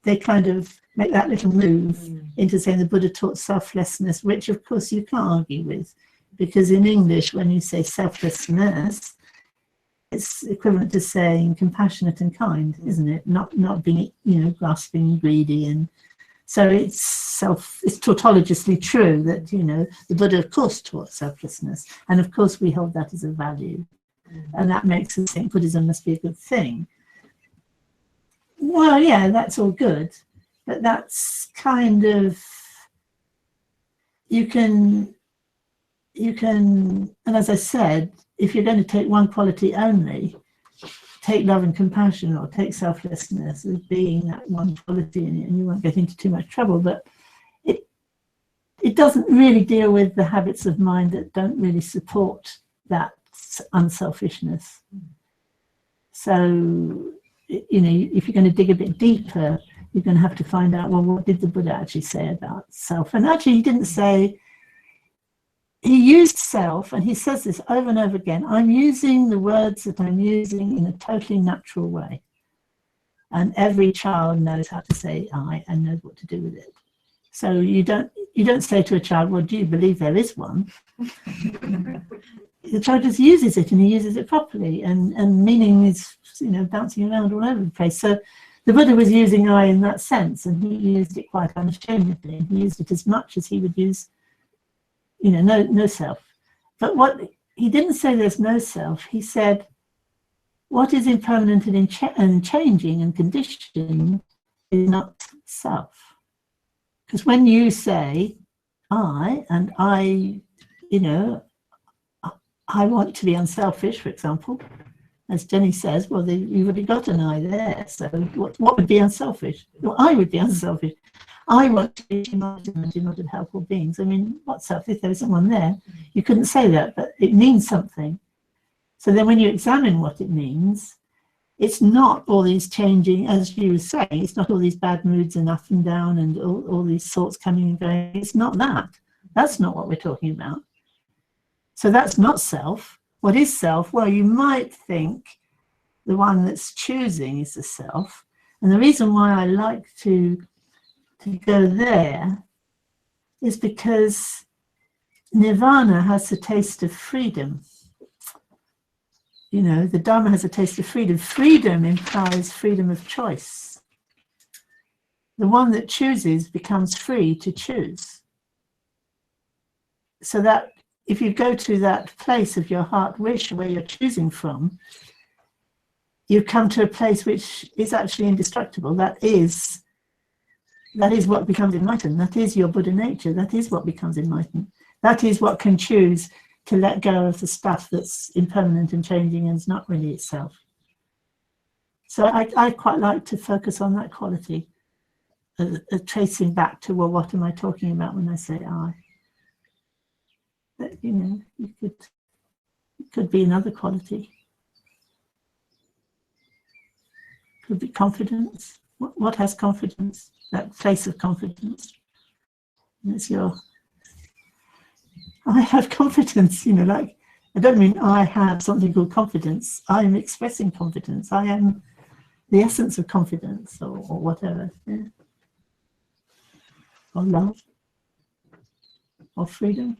they kind of make that little move into saying the Buddha taught selflessness, which of course you can't argue with, because in English, when you say selflessness, it's equivalent to saying compassionate and kind, isn't it? Not being, you know, grasping, greedy, and so it's tautologically true that, you know, the Buddha of course taught selflessness, and of course we hold that as a value, and that makes us think Buddhism must be a good thing. Well, yeah, that's all good, but that's kind of, you can, and as I said, if you're going to take one quality only, take love and compassion, or take selflessness as being that one quality, and you won't get into too much trouble, but it doesn't really deal with the habits of mind that don't really support that unselfishness. So, you know, if you're going to dig a bit deeper, you're going to have to find out, well, what did the Buddha actually say about self? And actually, he didn't say, he used self, and he says this over and over again, I'm using the words that I'm using in a totally natural way. And every child knows how to say I and knows what to do with it. So you don't say to a child, well, do you believe there is one? The child just uses it, and he uses it properly, and meaning is, you know, bouncing around all over the place. So the Buddha was using I in that sense, and he used it quite unashamedly. He used it as much as he would use, you know, no self. But what he didn't say, there's no self. He said, what is impermanent and changing and conditioned is not self. Because when you say I, and I, you know, I want to be unselfish, for example, as Jenny says, well, you've already got an I there. So what would be unselfish? Well, I would be unselfish. I want to be denoted helpful beings. I mean, what self? If there isn't one there, you couldn't say that, but it means something. So then when you examine what it means, it's not all these changing, as you were saying, it's not all these bad moods and up and down and all these thoughts coming and going. It's not that. That's not what we're talking about. So that's not self. What is self? Well, you might think the one that's choosing is the self. And the reason why I like to go there is because nirvana has the taste of freedom. You know, the Dharma has a taste of freedom. Freedom implies freedom of choice. The one that chooses becomes free to choose. So that if you go to that place of your heart wish where you're choosing from, you come to a place which is actually indestructible. That is what becomes enlightened. That is your Buddha nature. That is what becomes enlightened. That is what can choose to let go of the stuff that's impermanent and changing and is not really itself. So I quite like to focus on that quality, tracing back to, well, what am I talking about when I say I? That, you know, it could be another quality. Could be confidence. What has confidence? That place of confidence. And it's I have confidence, you know, like, I don't mean I have something called confidence. I am expressing confidence. I am the essence of confidence, or whatever. Yeah. Or love. Or freedom.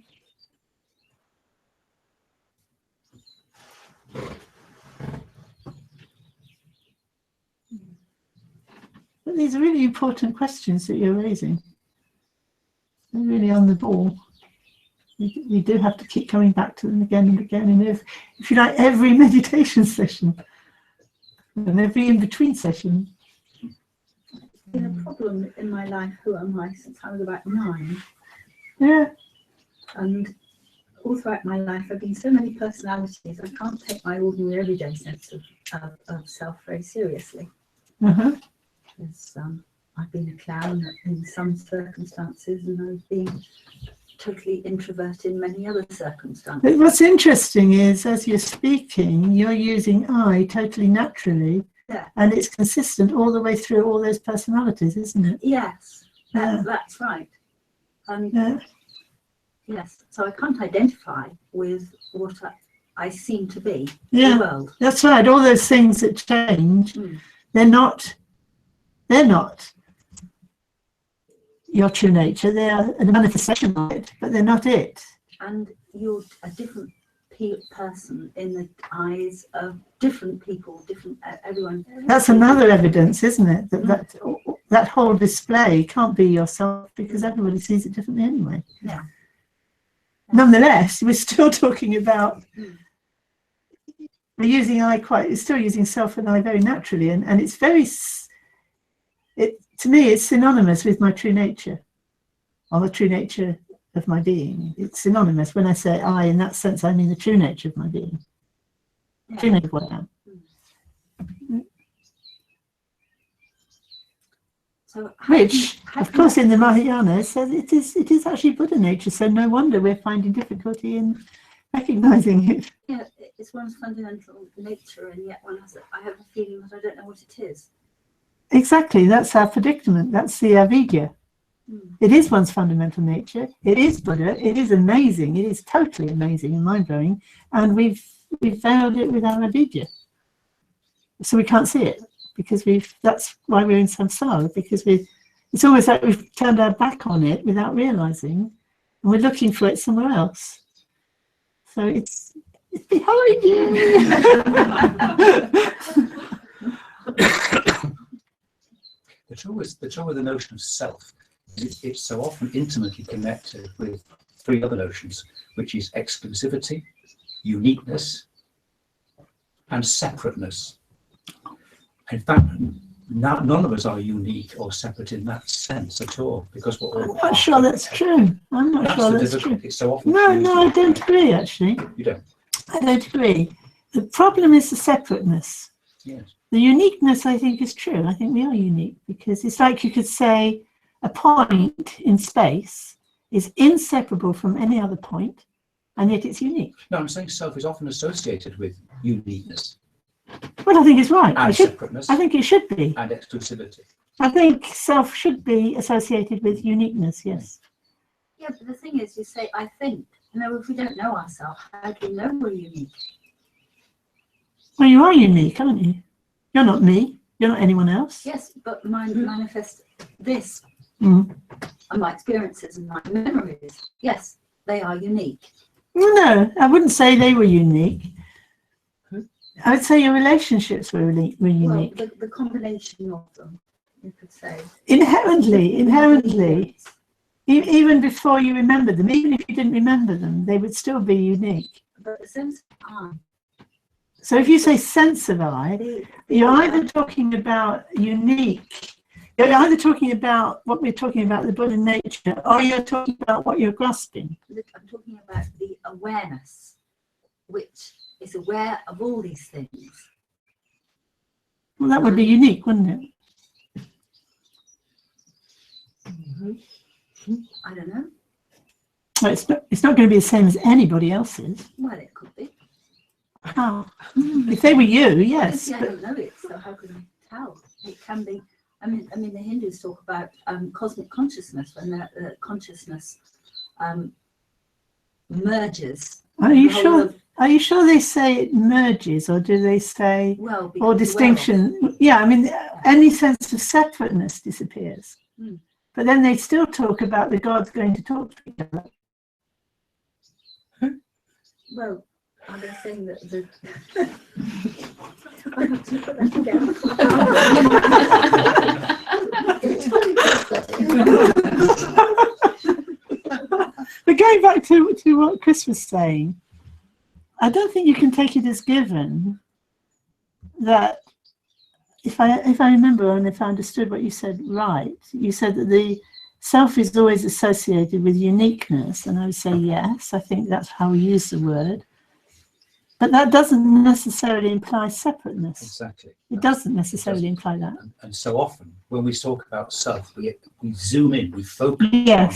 But these are really important questions that you're raising. They're really on the ball. We do have to keep coming back to them again and again. And if you like, every meditation session and every in-between session. It's been a problem in my life, who am I, since I was about 9. Yeah. And all throughout my life, I've been so many personalities, I can't take my ordinary everyday sense of self very seriously. Because I've been a clown in some circumstances, and I've been totally introvert in many other circumstances. But what's interesting is, as you're speaking, you're using I totally naturally, yeah. And it's consistent all the way through all those personalities, isn't it? Yes, Yeah. that's right. Yeah. Yes, so I can't identify with what I seem to be in Yeah. the world. That's right. All those things that change, they're not your true nature. They are a manifestation of it, but they're not it. And you're a different person in the eyes of different people, different everyone. That's another evidence, isn't it? That whole display can't be yourself because everybody sees it differently anyway. Yeah. Nonetheless, we're still talking about we're using still using self and I very naturally, and it's very. To me, it's synonymous with my true nature, or the true nature of my being. It's synonymous. When I say I, in that sense, I mean the true nature of my being. Yeah. True nature of what I am. So Which, of course, in the Mahayana says it is actually Buddha nature. So no wonder we're finding difficulty in recognizing it. Yeah, it's one's fundamental nature, and yet I have a feeling that I don't know what it is. Exactly, that's our predicament. That's the avidya. It is one's fundamental nature. It is Buddha. It is amazing. It is totally amazing and mind-blowing. And we've veiled it with our avidya. So we can't see it because that's why we're in samsara, because it's almost like we've turned our back on it without realizing, and we're looking for it somewhere else. So it's behind you. The trouble with the notion of self is it's so often intimately connected with three other notions, which is exclusivity, uniqueness, and separateness. In fact, none of us are unique or separate in that sense at all, because we're all. I'm not sure that's true. I'm not sure that's true. It's so often No, I don't agree, actually. You don't? I don't agree. The problem is the separateness. Yes. The uniqueness, I think, is true. I think we are unique because it's like you could say a point in space is inseparable from any other point, and yet it's unique. No, I'm saying self is often associated with uniqueness. Well, I think it's right. And separateness. I think it should be. And exclusivity. I think self should be associated with uniqueness, yes. Yeah, but the thing is, you say, I think. If we don't know ourselves, how do we know we're unique? Well, you are unique, aren't you? You're not me. You're not anyone else. Yes, but mine manifest this. Mm. And my experiences and my memories. Yes, they are unique. No, I wouldn't say they were unique. I would say your relationships were unique. Well, the combination of them, you could say. Inherently, even before you remembered them, even if you didn't remember them, they would still be unique. But the sense of I. So if you say sense of I, you're either talking about unique, you're either talking about what we're talking about, the Buddha nature, or you're talking about what you're grasping. I'm talking about the awareness, which is aware of all these things. Well, that would be unique, wouldn't it? I don't know. Well, it's not going to be the same as anybody else's. Well, it could be. How? If they were you, yes. I don't know it, so how can I tell? It can be. I mean, the Hindus talk about cosmic consciousness when the consciousness merges. Are you sure? Are you sure they say it merges, or do they say or distinction? Yeah, I mean, any sense of separateness disappears. But then they still talk about the gods going to talk to each other. Well, are they saying that the I have to put that together. But going back to what Chris was saying, I don't think you can take it as given that if I remember and if I understood what you said right, you said that the self is always associated with uniqueness, and I would say yes, I think that's how we use the word. But that doesn't necessarily imply separateness. Exactly. It doesn't necessarily imply that. And so often when we talk about self, we zoom in, we focus on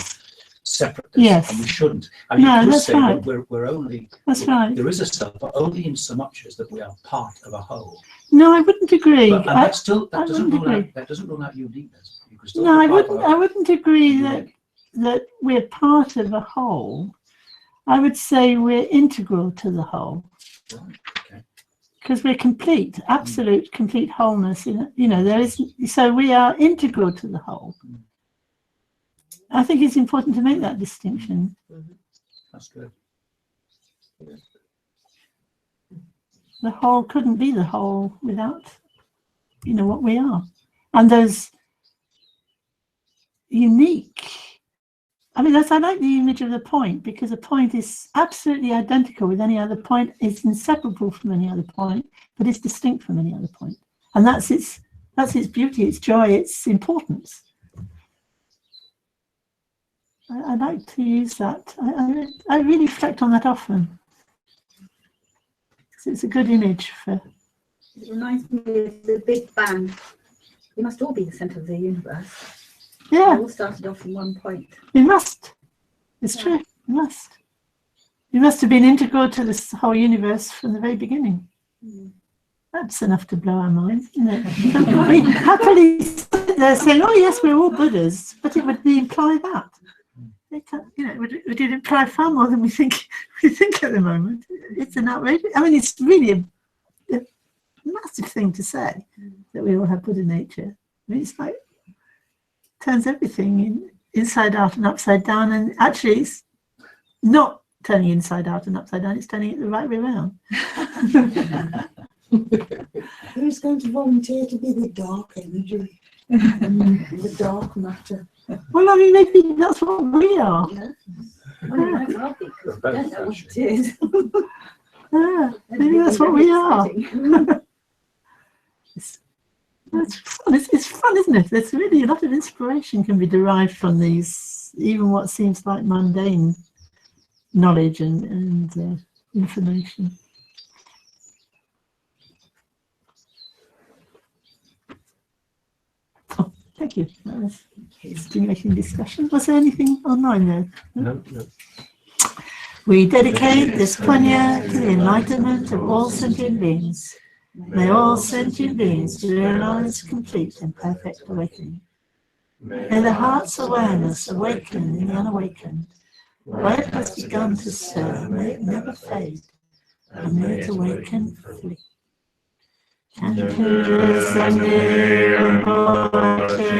separateness, and we shouldn't. And no, you could that's say right. we're only, right. There is a self, but only in so much as that we are part of a whole. No, I wouldn't agree. But, that doesn't rule out uniqueness. You could still no, I wouldn't agree that that we're part of a whole, I would say we're integral to the whole. Okay. Because we're complete, absolute, complete wholeness. There is, so we are integral to the whole. I think it's important to make that distinction. That's good. The whole couldn't be the whole without, what we are. And those unique, I like the image of the point, because a point is absolutely identical with any other point. It's inseparable from any other point, but it's distinct from any other point. And that's its beauty, its joy, its importance. I like to use that. I really reflect on that often. It's a good image for. It reminds me of the Big Bang. We must all be the centre of the universe. Yeah. We all started off from one point. We must. It's true. We must. We must have been integral to this whole universe from the very beginning. That's enough to blow our minds, isn't it? We happily sit there saying, "Oh yes, we're all Buddhas," but it would imply that. It would imply far more than we think at the moment. It's an outrage. It's really a massive thing to say that we all have Buddha nature. It's like turns everything inside out and upside down, and actually it's not turning inside out and upside down, it's turning it the right way around. Who's going to volunteer to be the dark energy and the dark matter? Well, maybe that's what we are. Yeah. Well, it might well be, because we don't know what it is. Yeah, maybe that's what we are. It's fun. It's fun, isn't it? There's really a lot of inspiration can be derived from these, even what seems like mundane knowledge and information. Oh, thank you. That was a stimulating discussion. Was there anything online there? No. We dedicate this punya to the enlightenment of all sentient beings. May all sentient beings realize complete and perfect awakening. May the heart's awareness awaken in the unawakened. Where it has begun to stir, may it never fade, and may it awaken fully. Chanjur Sangye Rinpoche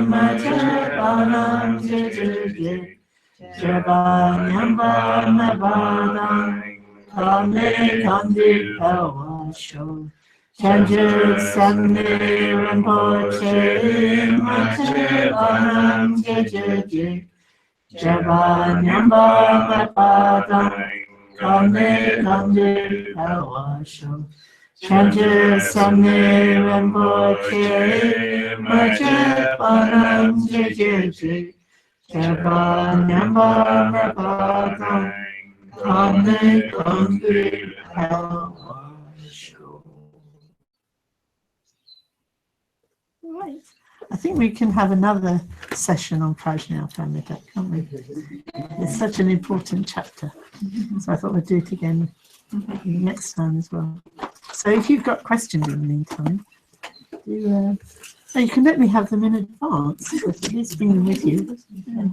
Mache Banam Jeje Jaba Nyamba Mapadam Kande Kande Awasho Chanjur Sangye Rinpoche Mache Banam Jeje Jaba Nyamba Mapadam Kande Kande Awasho. Right. I think we can have another session on Prajna Paramita, can't we? It's such an important chapter. So I thought we'd do it again next time as well. So if you've got questions in the meantime, you can let me have them in advance, but at least bring them with you. Yeah.